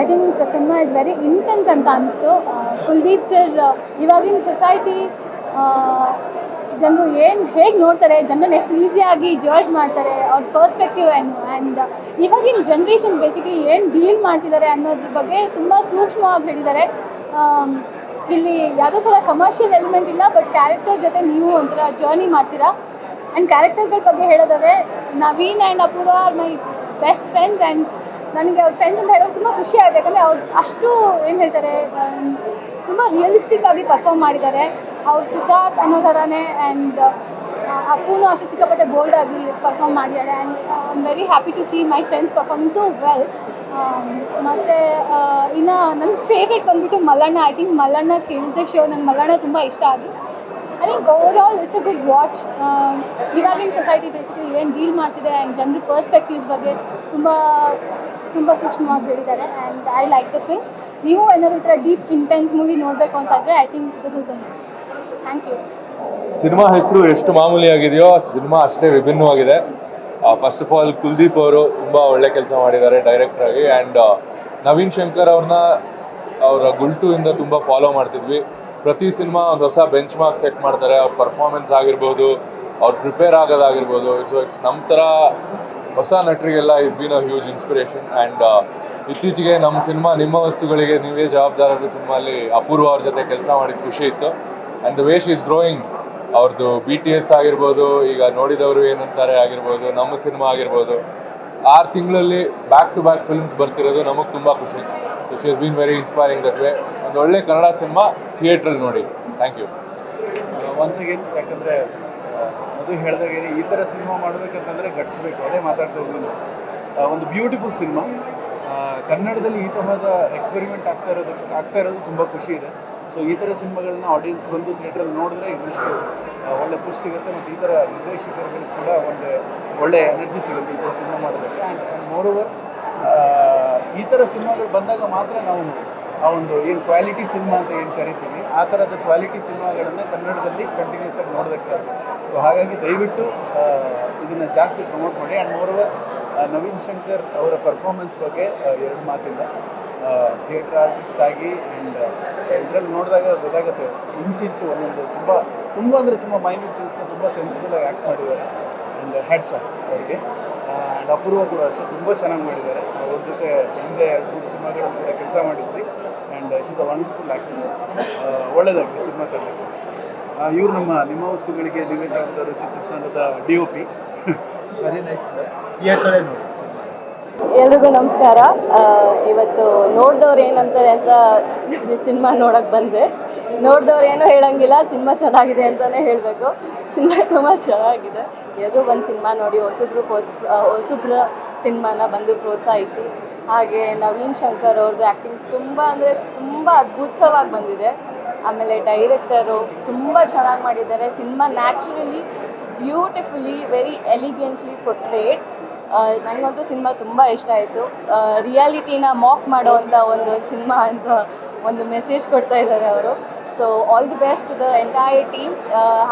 I think cinema is very intense ಅಂತ ಅನಿಸ್ತು. ಕುಲ್ದೀಪ್ ಸರ್ ಇವಾಗಿನ ಸೊಸೈಟಿ ಜನರು ಹೇಗೆ ನೋಡ್ತಾರೆ, ಜನರನ್ನ ಎಷ್ಟು ಈಸಿಯಾಗಿ ಜಡ್ಜ್ ಮಾಡ್ತಾರೆ, ಅವ್ರ ಪರ್ಸ್ಪೆಕ್ಟಿವ್ ಏನು, ಆ್ಯಂಡ್ ಇವಾಗಿನ ಜನ್ರೇಷನ್ಸ್ ಬೇಸಿಕಲಿ ಏನು ಡೀಲ್ ಮಾಡ್ತಿದ್ದಾರೆ ಅನ್ನೋದ್ರ ಬಗ್ಗೆ ತುಂಬ ಸೂಕ್ಷ್ಮವಾಗಿ ಹೇಳಿದ್ದಾರೆ. ಇಲ್ಲಿ ಯಾವುದೇ ಥರ ಕಮರ್ಷಿಯಲ್ ಎಲಿಮೆಂಟ್ ಇಲ್ಲ, ಬಟ್ ಕ್ಯಾರೆಕ್ಟರ್ ಜೊತೆ ನೀವು ಒಂಥರ ಜರ್ನಿ ಮಾಡ್ತೀರಾ. ಆ್ಯಂಡ್ ಕ್ಯಾರೆಕ್ಟರ್ಗಳ ಬಗ್ಗೆ ಹೇಳೋದಾದರೆ Naveen and Apoorva R my best friends. And ನನಗೆ ಅವ್ರ ಫ್ರೆಂಡ್ಸ್ ಅಂತ ಹೇಳೋದು ತುಂಬ ಖುಷಿ ಆಗುತ್ತೆ. ಯಾಕಂದರೆ ಅವ್ರು ಅಷ್ಟು ಏನು ಹೇಳ್ತಾರೆ, ತುಂಬ ರಿಯಲಿಸ್ಟಿಕ್ ಆಗಿ ಪರ್ಫಾರ್ಮ್ ಮಾಡಿದ್ದಾರೆ. ಅವ್ರು ಸಿದ್ಧಾರ್ಥ್ ಅನ್ನೋ ಥರನೇ. ಆ್ಯಂಡ್ ಅಪ್ಪೂನು ಅಷ್ಟೇ ಸಿಕ್ಕಾಪಟ್ಟೆ ಬೋಲ್ಡ್ ಆಗಿ ಪರ್ಫಾರ್ಮ್ ಮಾಡಿದ್ದಾಳೆ. And I am very happy to see my friends performing so well. ಮತ್ತು ಇನ್ನು ನನ್ನ ಫೇವ್ರೆಟ್ ಬಂದುಬಿಟ್ಟು ಮಲ್ಲಣ್ಣ. ಐ ಥಿಂಕ್ ಮಲ್ಲಣ್ಣ ಕೇಳಿದ ಶೋ ನಂಗೆ ಮಲ್ಲಣ್ಣ ತುಂಬ ಇಷ್ಟ ಆದರು. I think overall it's a good watch. ಇವಾಗಿನ ಸೊಸೈಟಿ ಬೇಸಿಕಲಿ ಏನು ಡೀಲ್ ಮಾಡ್ತಿದೆ ಆ್ಯಂಡ್ ಜನರ ಪರ್ಸ್ಪೆಕ್ಟಿವ್ಸ್ ಬಗ್ಗೆ ತುಂಬ ಸೂಕ್ಷ್ಮವಾಗಿ ಹೇಳಿದ್ದಾರೆ. And I like the film. ನೀವು ಏನಾದರೂ ಈ ಥರ ಡೀಪ್ ಇಂಟೆನ್ಸ್ ಮೂವಿ ನೋಡಬೇಕು ಅಂತಂದರೆ I think this is the movie. Thank you. Cinema ಹೆಸರು ಎಷ್ಟು ಮಾಮೂಲಿ ಆಗಿದೆಯೋ ಸಿನಿಮಾ ಅಷ್ಟೇ ವಿಭಿನ್ನವಾಗಿದೆ. ಫಸ್ಟ್ ಆಫ್ ಆಲ್ ಕುಲ್ದೀಪ್ ಅವರು ತುಂಬ ಒಳ್ಳೆ ಕೆಲಸ ಮಾಡಿದ್ದಾರೆ ಡೈರೆಕ್ಟರ್ ಆಗಿ. ಆ್ಯಂಡ್ ನವೀನ್ ಶಂಕರ್ ಅವ್ರನ್ನ ಅವರ ಗುಲ್ಟು ಇಂದ ತುಂಬ ಫಾಲೋ ಮಾಡ್ತಿದ್ವಿ. ಪ್ರತಿ ಸಿನಿಮಾ ಒಂದು ಹೊಸ ಬೆಂಚ್ ಮಾರ್ಕ್ ಸೆಟ್ ಮಾಡ್ತಾರೆ. ಅವ್ರ ಪರ್ಫಾರ್ಮೆನ್ಸ್ ಆಗಿರ್ಬೋದು, ಅವ್ರು ಪ್ರಿಪೇರ್ ಆಗೋದಾಗಿರ್ಬೋದು. ಇಟ್ಸ್ ನಮ್ಮ ಥರ ಹೊಸ ನಟರಿಗೆಲ್ಲ is been a huge inspiration. And ಇತ್ತೀಚೆಗೆ ನಮ್ಮ ಸಿನಿಮಾ ನಿಮ್ಮ ವಸ್ತುಗಳಿಗೆ ನೀವೇ ಜವಾಬ್ದಾರರ ಸಿನಿಮಾಲಿ ಅಪೂರ್ವ ಅವ್ರ ಜೊತೆ ಕೆಲಸ ಮಾಡಿದ ಖುಷಿ ಇತ್ತು. And the way she is growing, ಅವ್ರದ್ದು BTS ಆಗಿರ್ಬೋದು, ಈಗ ನೋಡಿದವರು ಏನಂತಾರೆ ಆಗಿರ್ಬೋದು, ನಮ್ಮ ಸಿನಿಮಾ ಆಗಿರ್ಬೋದು, 6 ತಿಂಗಳಲ್ಲಿ ಬ್ಯಾಕ್ ಟು ಬ್ಯಾಕ್ ಫಿಲ್ಮ್ಸ್ ಬರ್ತಿರೋದು ನಮಗೆ ತುಂಬ ಖುಷಿ. So she has been very inspiring that way. ಒಂದು ಒಳ್ಳೆ ಕನ್ನಡ ಸಿನಿಮಾ ಥಿಯೇಟ್ರಲ್ಲಿ ನೋಡಿ. Thank you. ಒನ್ಸ್ ಅಗೇನ್, ಯಾಕಂದರೆ ಅದು ಹೇಳಿದಾಗೆ ಈ ಥರ ಸಿನಿಮಾ ಮಾಡಬೇಕಂತಂದರೆ ಗಟ್ಸ್ಬೇಕು. ಅದೇ ಮಾತಾಡ್ತಾ ಇದ್ವಿ ನಾವು. ಒಂದು ಬ್ಯೂಟಿಫುಲ್ ಸಿನಿಮಾ. ಕನ್ನಡದಲ್ಲಿ ಈ ತರಹದ ಎಕ್ಸ್ಪೆರಿಮೆಂಟ್ ಆಗ್ತಾ ಇರೋದು ತುಂಬ ಖುಷಿ ಇದೆ. ಸೊ ಈ ಥರ ಸಿನಿಮಾಗಳನ್ನ ಆಡಿಯನ್ಸ್ ಬಂದು ಥಿಯೇಟ್ರಲ್ಲಿ ನೋಡಿದ್ರೆ ಇನ್ನಷ್ಟು ಒಳ್ಳೆ ಖುಷಿ ಸಿಗುತ್ತೆ. ಮತ್ತು ಈ ಥರ ನಿರ್ದೇಶಕರಿಗೆ ಕೂಡ ಒಂದು ಒಳ್ಳೆ ಎನರ್ಜಿ ಸಿಗುತ್ತೆ ಈ ಥರ ಸಿನಿಮಾ ಮಾಡೋದಕ್ಕೆ. ಆ್ಯಂಡ್ ಮೋರ್ ಈ ಥರ ಸಿನಿಮಾಗಳು ಬಂದಾಗ ಮಾತ್ರ ನಾವು ಆ ಒಂದು ಏನು ಕ್ವಾಲಿಟಿ ಸಿನಿಮಾ ಅಂತ ಏನು ಕರಿತೀವಿ, ಆ ಥರದ ಕ್ವಾಲಿಟಿ ಸಿನಿಮಾಗಳನ್ನು ಕನ್ನಡದಲ್ಲಿ ಕಂಟಿನ್ಯೂಸ್ ಆಗಿ ನೋಡೋದಕ್ಕೆ ಸಾಧ್ಯ. ಸೊ ಹಾಗಾಗಿ ದಯವಿಟ್ಟು ಇದನ್ನು ಜಾಸ್ತಿ ಪ್ರಮೋಟ್ ಮಾಡಿ. ಆ್ಯಂಡ್ ಮೋರ್ ನವೀನ್ ಶಂಕರ್ ಅವರ ಪರ್ಫಾರ್ಮೆನ್ಸ್ ಬಗ್ಗೆ ಎರಡು ಮಾತಿಲ್ಲ. ಥಿಯೇಟ್ರ್ ಆರ್ಟಿಸ್ಟ್ ಆಗಿ ಆ್ಯಂಡ್ ಇದರಲ್ಲಿ ನೋಡಿದಾಗ ಗೊತ್ತಾಗುತ್ತೆ ಇಂಚಿಂಚು ಒಂದೊಂದು ತುಂಬ ಅಂದರೆ ತುಂಬ ಮೈನ್ಯೂಟ್ ಥಿಂಗ್ಸ್ನ ತುಂಬ ಸೆನ್ಸಿಬಲ್ ಆಗಿ ಆ್ಯಕ್ಟ್ ಮಾಡಿದ್ದಾರೆ. ಆ್ಯಂಡ್ ಹ್ಯಾಟ್ಸ್ ಆಫ್ ಅವರಿಗೆ. ಆ್ಯಂಡ್ ಅಪೂರ್ವ ಕೂಡ ಅಷ್ಟೇ ತುಂಬ ಚೆನ್ನಾಗಿ ಮಾಡಿದ್ದಾರೆ. ಅವ್ರ ಜೊತೆ ಹಿಂದೆ 2-3 ಸಿನಿಮಾಗಳಲ್ಲಿ ಕೂಡ ಕೆಲಸ ಮಾಡಿದ್ವಿ. And she's a wonderful actress. ಒಳ್ಳೆಯದಾಗಲಿ ಸಿನಿಮಾ ತಂಡಕ್ಕೆ. ಇವರು ನಿಮ್ಮ ವಸ್ತುಗಳಿಗೆ ನೀವೇ ಜವಾಬ್ದಾರಿ ಚಿತ್ರತಂಡದ DOP. Very nice. ಥಿಯೇಟ್ರಲ್ಲೇ ನೋಡಿ. ಎಲ್ರಿಗೂ ನಮಸ್ಕಾರ. ಇವತ್ತು ನೋಡಿದವ್ರು ಏನಂತಾರೆ ಅಂತ ಸಿನಿಮಾ ನೋಡೋಕ್ಕೆ ಬಂದೆ. ನೋಡಿದವ್ರು ಏನೂ ಹೇಳೋಂಗಿಲ್ಲ, ಸಿನಿಮಾ ಚೆನ್ನಾಗಿದೆ ಅಂತಲೇ ಹೇಳಬೇಕು. ಸಿನಿಮಾ ತುಂಬ ಚೆನ್ನಾಗಿದೆ. ಎಲ್ಲರೂ ಬಂದು ಸಿನಿಮಾ ನೋಡಿ ಹೊಸಬ್ರ ಸಿನಿಮಾನ ಬಂದು ಪ್ರೋತ್ಸಾಹಿಸಿ. ಹಾಗೆ ನವೀನ್ ಶಂಕರ್ ಅವ್ರದ್ದು ಆ್ಯಕ್ಟಿಂಗ್ ತುಂಬ ಅಂದರೆ ತುಂಬ ಅದ್ಭುತವಾಗಿ ಬಂದಿದೆ. ಆಮೇಲೆ ಡೈರೆಕ್ಟರು ತುಂಬ ಚೆನ್ನಾಗಿ ಮಾಡಿದ್ದಾರೆ. Cinema naturally beautifully very elegantly portrayed. ನನಗಂತೂ ಸಿನಿಮಾ ತುಂಬ ಇಷ್ಟ ಆಯಿತು. ರಿಯಾಲಿಟಿನ ಮಾಕ್ ಮಾಡೋವಂಥ ಒಂದು ಸಿನಿಮಾ ಅಂತ ಒಂದು ಮೆಸೇಜ್ ಕೊಡ್ತಾ ಇದ್ದಾರೆ ಅವರು. So all the best to the entire team.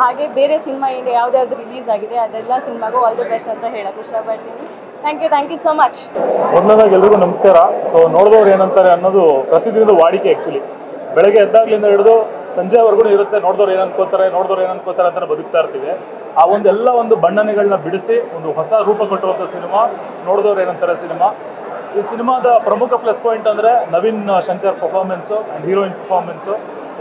ಹಾಗೆ ಬೇರೆ ಸಿನಿಮಾ ಏನು ಯಾವುದ್ಯಾವ್ದು ರಿಲೀಸ್ ಆಗಿದೆ ಅದೆಲ್ಲ ಸಿನಿಮಾಗೂ ಆಲ್ ದಿ ಬೆಸ್ಟ್ ಅಂತ ಹೇಳೋಕ್ಕೆ ಇಷ್ಟಪಡ್ತೀನಿ. Thank you so much. ಮೊದಲನೇದಾಗಿ ಎಲ್ರಿಗೂ ನಮಸ್ಕಾರ. ಸೊ ನೋಡಿದವ್ರು ಏನಂತಾರೆ ಅನ್ನೋದು ಪ್ರತಿದಿನದ ವಾಡಿಕೆ. ಆ್ಯಕ್ಚುಲಿ ಬೆಳಗ್ಗೆ ಎದ್ದಾಗ್ಲಿಂದ ಹಿಡಿದು ಸಂಜೆವರೆಗೂ ಇರುತ್ತೆ. ನೋಡಿದವ್ರು ಏನು ಅನ್ಕೋತಾರೆ ಅಂತ ಬದುಕ್ತಾ ಇರ್ತೀವಿ. ಆ ಒಂದು ಬಣ್ಣನೆಗಳನ್ನ ಬಿಡಿಸಿ ಒಂದು ಹೊಸ ರೂಪ ಕೊಟ್ಟುವಂಥ ಸಿನಿಮಾ ನೋಡಿದವ್ರು ಏನಂತಾರೆ ಸಿನಿಮಾ. ಈ ಸಿನಿಮಾದ ಪ್ರಮುಖ ಪ್ಲಸ್ ಪಾಯಿಂಟ್ ಅಂದರೆ Naveen Shankar performance and heroine performance.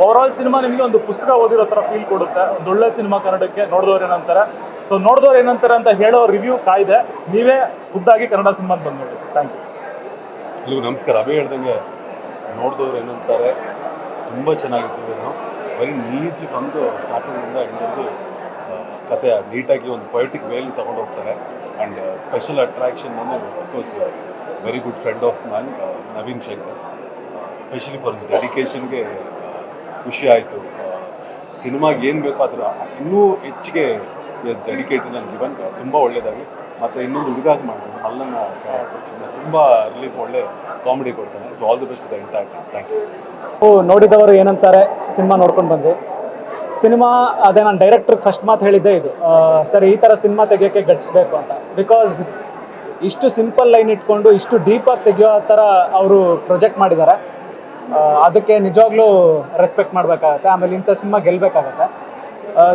Overall cinema ನಿಮಗೆ ಒಂದು ಪುಸ್ತಕ ಓದಿರೋ ಥರ ಫೀಲ್ ಕೊಡುತ್ತೆ. ಒಂದು ಒಳ್ಳೆ ಸಿನಿಮಾ ಕನ್ನಡಕ್ಕೆ ನೋಡಿದವ್ರು ಏನಂತಾರೆ. ಸೊ ನೋಡಿದವ್ರು ಏನಂತಾರೆ ಅಂತ ಹೇಳೋ ರಿವ್ಯೂ ಕಾಯ್ದೆ. ನೀವೇ ಖುದ್ದಾಗಿ ಕನ್ನಡ ಸಿನಿಮಾದ ಬಂದು ನೋಡಿ. Thank you. ಎಲ್ಲರಿಗೂ ನಮಸ್ಕಾರ. ಅಭಿ ಹೇಳ್ದಂಗೆ ನೋಡಿದವ್ರು ಏನಂತಾರೆ ತುಂಬ ಚೆನ್ನಾಗಿತ್ತು. ಏನು ವೆರಿ ನೀಟ್ಲಿ ಫ್ರಮ್ ದ ಸ್ಟಾರ್ಟಿಂಗಿಂದ ಎಂಡ್ವರೆಗೂ ಕತೆ ನೀಟಾಗಿ ಒಂದು ಪೊಯಿಟಿಕ್ ವೇಲಿ ತೊಗೊಂಡು ಹೋಗ್ತಾರೆ. ಆ್ಯಂಡ್ ಸ್ಪೆಷಲ್ ಅಟ್ರಾಕ್ಷನ್ ಬಂದು of course very good friend of mine Naveen Shankar. Specially for his ಡೆಡಿಕೇಶನ್ಗೆ ಖುಷಿ ಆಯಿತು. ಸಿನಿಮಾಗೆ ಏನು ಬೇಕೋ ಅದರ ಇನ್ನೂ ಹೆಚ್ಚಿಗೆ ಎಸ್ ಡೆಡಿಕೇಟೆಡ್ ಆ್ಯಂಡ್ ಗಿವನ್. ತುಂಬ ಒಳ್ಳೆಯದಾಗಿ ಮತ್ತು ಇನ್ನೊಂದು ಹುಡುಗಾಗಿ ಮಾಡ್ತಾನೆ ಮಲ್ಲನ್ನ ಕ್ಯಾರೆಕ್ಟರ್ ತುಂಬ ರಿಲೀಫ್ ಒಳ್ಳೆ ಕಾಮಿಡಿ ಕೊಡ್ತಾನೆ. So all the best the entire team. Thank you. ನೋಡಿದವರು ಏನಂತಾರೆ ಸಿನಿಮಾ ನೋಡ್ಕೊಂಡು ಬಂದೆ. ಸಿನಿಮಾ ಅದೇ ನಾನು ಡೈರೆಕ್ಟ್ರಿಗೆ ಫಸ್ಟ್ ಮಾತು ಹೇಳಿದ್ದೆ ಇದು, ಸರ್ ಈ ಥರ ಸಿನಿಮಾ ತೆಗಿಯೋಕ್ಕೆ ಗಟ್ಸ್ಬೇಕು ಅಂತ. ಬಿಕಾಸ್ ಇಷ್ಟು ಸಿಂಪಲ್ ಲೈನ್ ಇಟ್ಕೊಂಡು ಇಷ್ಟು ಡೀಪಾಗಿ ತೆಗಿಯೋ ಥರ ಅವರು ಪ್ರೊಜೆಕ್ಟ್ ಮಾಡಿದ್ದಾರೆ. ಅದಕ್ಕೆ ನಿಜವಾಗ್ಲೂ ರೆಸ್ಪೆಕ್ಟ್ ಮಾಡಬೇಕಾಗತ್ತೆ. ಆಮೇಲೆ ಇಂಥ ಸಿನಿಮಾ ಗೆಲ್ಲಬೇಕಾಗತ್ತೆ.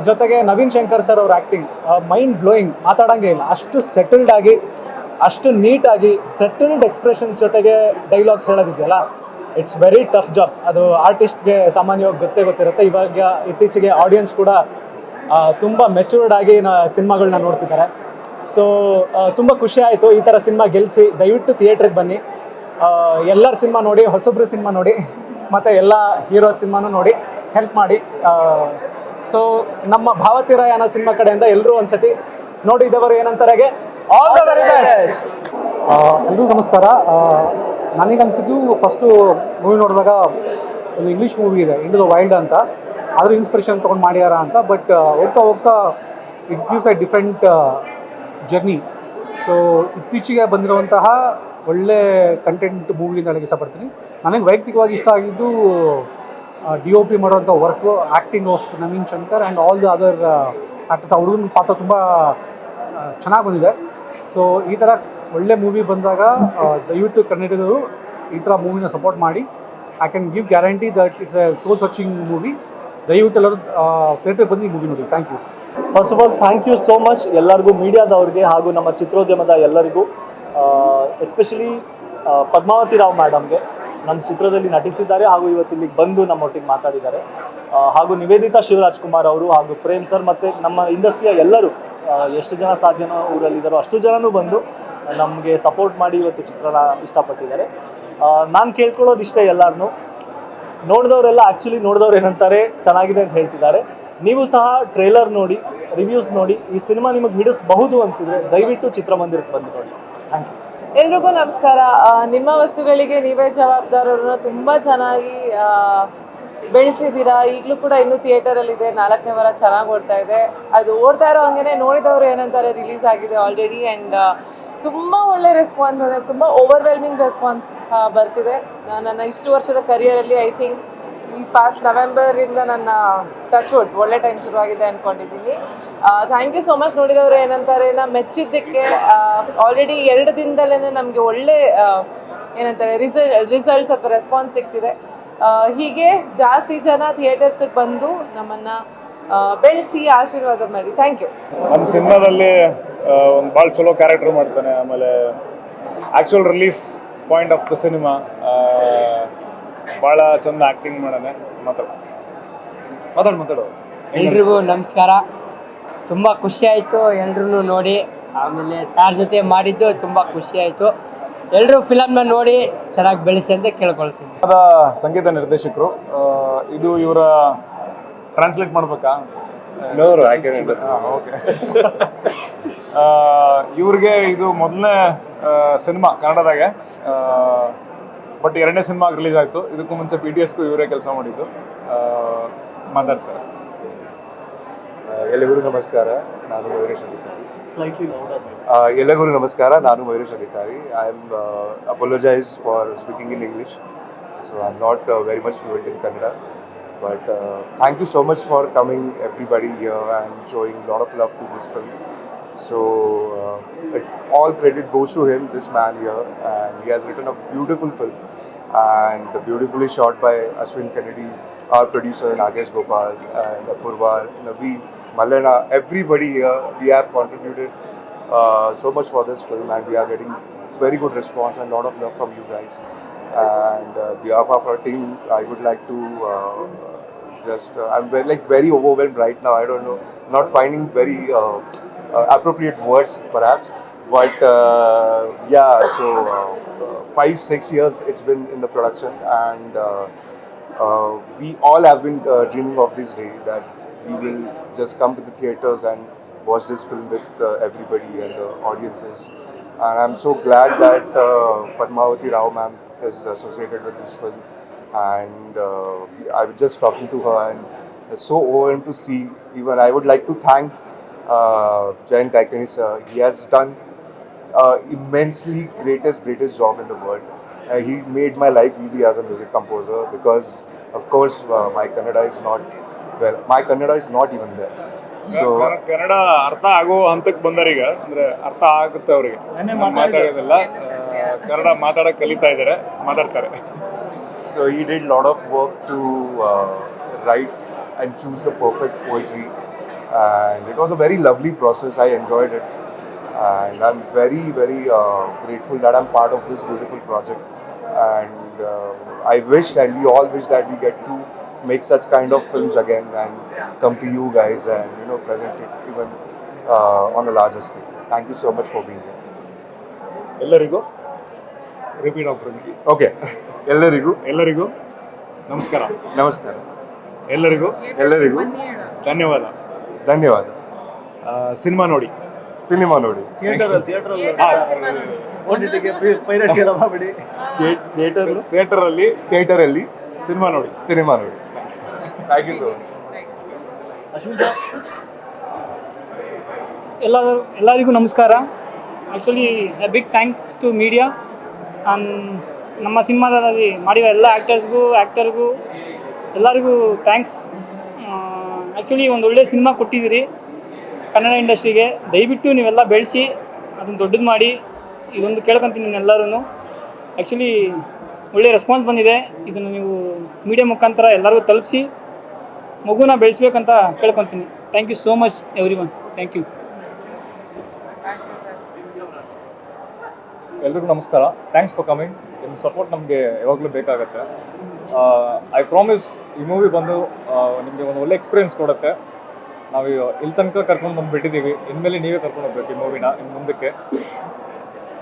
ಜೊತೆಗೆ ನವೀನ್ ಶಂಕರ್ ಸರ್ ಅವ್ರ ಆ್ಯಕ್ಟಿಂಗ್ ಮೈಂಡ್ ಬ್ಲೋಯಿಂಗ್, ಮಾತಾಡೋಂಗೆ ಇಲ್ಲ. ಅಷ್ಟು ಸೆಟಲ್ಡ್ ಆಗಿ, ಅಷ್ಟು ನೀಟಾಗಿ ಸೆಟಲ್ಡ್ ಎಕ್ಸ್ಪ್ರೆಷನ್ಸ್ ಜೊತೆಗೆ ಡೈಲಾಗ್ಸ್ ಹೇಳೋದಿದೆಯಲ್ಲ, ಇಟ್ಸ್ ವೆರಿ ಟಫ್ ಜಾಬ್. ಅದು ಆರ್ಟಿಸ್ಟ್ಗೆ ಸಾಮಾನ್ಯವಾಗಿ ಗೊತ್ತಿರುತ್ತೆ. ಇವಾಗ ಇತ್ತೀಚೆಗೆ ಆಡಿಯನ್ಸ್ ಕೂಡ ತುಂಬ ಮೆಚೂರ್ಡ್ ಆಗಿ ಸಿನಿಮಾಗಳನ್ನ ನೋಡ್ತಿದ್ದಾರೆ. ಸೊ ತುಂಬ ಖುಷಿ ಆಯಿತು ಈ ಥರ ಸಿನಿಮಾ ಗೆಲ್ಲಿಸಿ. ದಯವಿಟ್ಟು ಥಿಯೇಟ್ರಿಗೆ ಬನ್ನಿ, ಎಲ್ಲರ ಸಿನಿಮಾ ನೋಡಿ, ಹೊಸಬ್ರು ಸಿನಿಮಾ ನೋಡಿ, ಮತ್ತು ಎಲ್ಲ ಹೀರೋ ಸಿನಿಮಾನೂ ನೋಡಿ, ಹೆಲ್ಪ್ ಮಾಡಿ. ಸೊ ನಮ್ಮ ಭಾವತಿರಾಯನ ಸಿನಿಮಾ ಕಡೆಯಿಂದ ಎಲ್ಲರೂ ಒಂದ್ಸತಿ ನೋಡಿದವರು ಏನಂತಾರೆಗೆ ಆಲ್ ದ ವೆರಿ ಬೆಸ್ಟ್. ಎಲ್ರಿಗೂ ನಮಸ್ಕಾರ. ನನಗನ್ಸಿದ್ದು ಫಸ್ಟು ಮೂವಿ ನೋಡಿದಾಗ ಒಂದು ಇಂಗ್ಲೀಷ್ ಮೂವಿ ಇದೆ ಇಂಟು ದ ವೈಲ್ಡ್ ಅಂತ, ಅದ್ರ ಇನ್ಸ್ಪಿರೇಷನ್ ತೊಗೊಂಡು ಮಾಡ್ಯಾರ ಅಂತ. ಬಟ್ ಹೋಗ್ತಾ it's gives A different journey. So ಇತ್ತೀಚೆಗೆ ಬಂದಿರುವಂತಹ ಒಳ್ಳೆ ಕಂಟೆಂಟ್ ಮೂವಿ ಅಂತ ಹೇಳಕ್ಕೆ ಇಷ್ಟಪಡ್ತೀನಿ. ನನಗೆ ವೈಯಕ್ತಿಕವಾಗಿ ಇಷ್ಟ ಆಗಿದ್ದು DOP ಮಾಡುವಂಥ work, acting of Naveen Shankar and all the other actors. ಆ ಹುಡುಗನ ಪಾತ್ರ ತುಂಬ ಚೆನ್ನಾಗಿ ಬಂದಿದೆ. ಸೊ ಈ ಥರ ಒಳ್ಳೆ ಮೂವಿ ಬಂದಾಗ ದಯವಿಟ್ಟು ಕನ್ನಡಿಗರು ಈ ಥರ ಮೂವಿನ ಸಪೋರ್ಟ್ ಮಾಡಿ. I can give guarantee that it's a soul searching movie. ದಯವಿಟ್ಟು ಎಲ್ಲರೂ ಥಿಯೇಟರ್ಗೆ ಬಂದು ಈ ಮೂವಿ ನೋಡಿ. Thank you. First of all thank you so much ಎಲ್ಲರಿಗೂ, ಮೀಡಿಯಾದವ್ರಿಗೆ ಹಾಗೂ ನಮ್ಮ ಚಿತ್ರೋದ್ಯಮದ ಎಲ್ಲರಿಗೂ, ಎಸ್ಪೆಷಲಿ ಪದ್ಮಾವತಿ ರಾವ್ ಮೇಡಮ್ಗೆ ನಮ್ಮ ಚಿತ್ರದಲ್ಲಿ ನಟಿಸಿದ್ದಾರೆ ಹಾಗೂ ಇವತ್ತು ಇಲ್ಲಿಗೆ ಬಂದು ನಮ್ಮೊಟ್ಟಿಗೆ ಮಾತಾಡಿದ್ದಾರೆ. ಹಾಗೂ ನಿವೇದಿತಾ ಶಿವರಾಜ್ಕುಮಾರ್ ಅವರು ಹಾಗೂ ಪ್ರೇಮ್ ಸರ್ ಮತ್ತು ನಮ್ಮ ಇಂಡಸ್ಟ್ರಿಯ ಎಲ್ಲರೂ ಎಷ್ಟು ಜನ ಸಾಧ್ಯನೋ ಊರಲ್ಲಿದ್ದಾರೋ ಅಷ್ಟು ಜನನೂ ಬಂದು ನಮಗೆ ಸಪೋರ್ಟ್ ಮಾಡಿ ಇವತ್ತು ಚಿತ್ರನ ಇಷ್ಟಪಟ್ಟಿದ್ದಾರೆ. ನಾನು ಕೇಳ್ಕೊಳ್ಳೋದು ಇಷ್ಟೇ, ಎಲ್ಲರನ್ನೂ ನೋಡಿದವರೆಲ್ಲ ಆ್ಯಕ್ಚುಲಿ ನೋಡಿದವ್ರು ಏನಂತಾರೆ ಚೆನ್ನಾಗಿದೆ ಅಂತ ಹೇಳ್ತಿದ್ದಾರೆ. ನೀವು ಸಹ ಟ್ರೇಲರ್ ನೋಡಿ, ರಿವ್ಯೂಸ್ ನೋಡಿ, ಈ ಸಿನಿಮಾ ನಿಮಗೆ ಹಿಡಿಸಬಹುದು ಅನಿಸಿದರೆ ದಯವಿಟ್ಟು ಚಿತ್ರಮಂದಿರಕ್ಕೆ ಬಂದು ನೋಡಿ. Thank you. ಎಲ್ರಿಗೂ ನಮಸ್ಕಾರ. ನಿಮ್ಮ ವಸ್ತುಗಳಿಗೆ ನೀವೇ ಜವಾಬ್ದಾರರನ್ನ ತುಂಬ ಚೆನ್ನಾಗಿ ಬೆಳೆಸಿದ್ದೀರಾ. ಈಗಲೂ ಕೂಡ ಇನ್ನೂ ಥಿಯೇಟರಲ್ಲಿದೆ, 4ನೇ ವಾರ ಚೆನ್ನಾಗಿ ಓಡ್ತಾ ಇದೆ. ಅದು ಓಡ್ತಾ ಇರೋ ಹಂಗೆ ನೋಡಿದವರು ಏನಂತಾರೆ ರಿಲೀಸ್ ಆಗಿದೆ ಆಲ್ರೆಡಿ. ಆ್ಯಂಡ್ ತುಂಬ ಒಳ್ಳೆ ರೆಸ್ಪಾನ್ಸ್, ಅಂದರೆ ತುಂಬ ಓವರ್ವೆಲ್ಮಿಂಗ್ ರೆಸ್ಪಾನ್ಸ್ ಬರ್ತಿದೆ. ನನ್ನ ಇಷ್ಟು ವರ್ಷದ ಕರಿಯರಲ್ಲಿ ಐ ಥಿಂಕ್ ಈ ಪಾಸ್ಟ್ ನವೆಂಬರಿಂದ ನನ್ನ ಟಚ್ ವುಡ್ ಒಳ್ಳೆ ಟೈಮ್ ಶುರುವಾಗಿದೆ ಅಂದ್ಕೊಂಡಿದ್ದೀನಿ. Thank you so much. ನೋಡಿದವರು ಏನಂತಾರೆ ಮೆಚ್ಚಿದ್ದಕ್ಕೆ. ಆಲ್ರೆಡಿ 2 ದಿನದಲ್ಲೇ ನಮಗೆ ಒಳ್ಳೆ ಏನಂತಾರೆ ರಿಸಲ್ಟ್ಸ್ ಅಥವಾ ರೆಸ್ಪಾನ್ಸ್ ಸಿಗ್ತಿದೆ. ಹೀಗೆ ಜಾಸ್ತಿ ಜನ ಥಿಯೇಟರ್ಸಿಗೆ ಬಂದು ನಮ್ಮನ್ನು ಬೆಳೆಸಿ ಆಶೀರ್ವಾದ ಮಾಡಿ. Thank you. ನಮ್ಮ ಸಿನಿಮಾದಲ್ಲಿ ಒಂದು ಭಾಳ ಚಲೋ ಕ್ಯಾರೆಕ್ಟರ್ ಮಾಡ್ತಾನೆ. ಆಮೇಲೆ actual relief point of the cinema. ಭಾಳ ಚಂದ ಆ್ಯಕ್ಟಿಂಗ್ ಮಾಡಾನೆ. ಮಾತಾಡು. ಎಲ್ರಿಗೂ ನಮಸ್ಕಾರ. ತುಂಬ ಖುಷಿ ಆಯಿತು ಎಲ್ರೂ ನೋಡಿ. ಆಮೇಲೆ ಸಾರ್ ಜೊತೆ ಮಾಡಿದ್ದು ತುಂಬ ಖುಷಿ ಆಯಿತು. ಎಲ್ಲರೂ ಫಿಲಮ್ನ ನೋಡಿ ಚೆನ್ನಾಗಿ ಬೆಳೆಸಿ ಅಂತ ಕೇಳ್ಕೊಳ್ತೀನಿ. ಸಂಗೀತ ನಿರ್ದೇಶಕರು ಇದು ಇವರ ಟ್ರಾನ್ಸ್ಲೇಟ್ ಮಾಡ್ಬೇಕಾ? ಓಕೆ. ಇವ್ರಿಗೆ ಇದು ಮೊದಲನೇ ಸಿನಿಮಾ ಕನ್ನಡದಾಗೆ. ಬಟ್ ಎರಡನೇ ಸಿನಿಮಾ ರಿಲೀಸ್ ಆಯಿತು. ಇದಕ್ಕೂ ಮುಂಚೆ PTSಗೂ ಇವರೇ ಕೆಲಸ ಮಾಡಿದ್ದು. ಮಾತಾಡ್ತಾರೆ. ಎಲ್ಲರಿಗೂ ನಮಸ್ಕಾರ, ನಾನು ಮಯೂರೇಶ್ ಅಧಿಕಾರಿ. ಎಲ್ಲರಿಗೂ ನಮಸ್ಕಾರ, ನಾನು Mayuresh Adhikari. I am apologize for speaking in English, so I'm not very much fluent in Kannada, but thank you so much for coming everybody here and showing a lot of love to this film. So all credit goes to him, this man here, and he has written a beautiful film and beautifully shot by Ashwin Kennedy, our producer Nagesh Gopal, and Apurva, Naveen, Malena, everybody here. We have contributed so much for this film, and we are getting very good response and a lot of love from you guys. And behalf of our team, I would like to I'm very overwhelmed right now. I don't know, not finding very appropriate words perhaps, but so 5-6 years it's been in the production, and we all have been dreaming of this day that we will just come to the theaters and watch this film with everybody and the audiences. And I'm so glad that Padmavati Rao ma'am is associated with this film, and I was just talking to her and it's so overwhelmed to see. Even I would like to thank Jayant Kaikani sir. He has done immensely greatest job in the world. He made my life easy as a music composer, because of course my Kannada is not even there. So Kannada ಅರ್ಥ ಆಗೋ ಹಂತಕ್ಕೆ ಬಂದರೀಗ, ಅಂದ್ರೆ ಅರ್ಥ ಆಗುತ್ತೆ ಅವರಿಗೆ. ಮಾತಾಡೋದಿಲ್ಲ, ಕನ್ನಡ ಮಾತಾಡಕ್ಕೆ ಕಲಿತಾ ಇದ್ದಾರೆ, ಮಾತಾಡ್ತಾರೆ. So he did a lot of work to write and choose the perfect poetry, and it was a very lovely process. I enjoyed it, and I'm very grateful that I'm part of this beautiful project. And I wish, and we all wish, that we get to make such kind of films again and come to you guys and present it even on a larger scale. Thank you so much for being here. ಎಲ್ಲರಿಗೂ ರಿಪೀಟ್ ಆಗ್ಬಿಡಿ. Okay. ಎಲ್ಲರಿಗೂ ನಮಸ್ಕಾರ. ಎಲ್ಲರಿಗೂ ಧನ್ಯವಾದ. ಸಿನಿಮಾ ನೋಡಿ. ಥಿಯೇಟರಲ್ಲಿ ಸಿನಿಮಾ ನೋಡಿ. Thank you so much. ಎಲ್ಲರಿಗೂ ನಮಸ್ಕಾರ. Actually big thanks to media. ನಮ್ಮ ಸಿನಿಮಾದಲ್ಲಿ ಮಾಡಿರೋ ಎಲ್ಲ ಆ್ಯಕ್ಟರ್ಗೂ ಎಲ್ಲರಿಗೂ ಥ್ಯಾಂಕ್ಸ್. ಆ್ಯಕ್ಚುಲಿ ಒಂದು ಒಳ್ಳೆ ಸಿನಿಮಾ ಕೊಟ್ಟಿದ್ದೀರಿ ಕನ್ನಡ ಇಂಡಸ್ಟ್ರಿಗೆ. ದಯವಿಟ್ಟು ನೀವೆಲ್ಲ ಬೆಳೆಸಿ ಅದನ್ನು ದೊಡ್ಡದು ಮಾಡಿ, ಇದೊಂದು ಕೇಳ್ಕೊತೀನಿ ಎಲ್ಲರೂ. ಆ್ಯಕ್ಚುಲಿ ಒಳ್ಳೆ ರೆಸ್ಪಾನ್ಸ್ ಬಂದಿದೆ. ಇದನ್ನು ನೀವು ಮೀಡಿಯಾ ಮುಖಾಂತರ ಎಲ್ಲರಿಗೂ ತಲುಪಿಸಿ ಮಗುನ ಬೆಳೆಸ್ಬೇಕಂತ ಕೇಳ್ಕೊತೀನಿ. Thank you so much everyone. Thank you. ಎಲ್ರಿಗೂ ನಮಸ್ಕಾರ. Thanks for coming. ನಿಮ್ಮ ಸಪೋರ್ಟ್ ನಮಗೆ ಯಾವಾಗಲೂ ಬೇಕಾಗತ್ತೆ. ಐ ಪ್ರಾಮಿಸ್ ಈ ಮೂವಿ ಬಂದು ನಿಮಗೆ ಒಂದು ಒಳ್ಳೆ ಎಕ್ಸ್ಪೀರಿಯೆನ್ಸ್ ಕೊಡುತ್ತೆ. ನಾವು ಇಲ್ಲಿ ತನಕ ಕರ್ಕೊಂಡು ಬಂದುಬಿಟ್ಟಿದ್ದೀವಿ, ಇನ್ಮೇಲೆ ನೀವೇ ಕರ್ಕೊಂಡು ಹೋಗ್ಬೇಕು ಈ ಮೂವಿನ ಇನ್ನು ಮುಂದಕ್ಕೆ.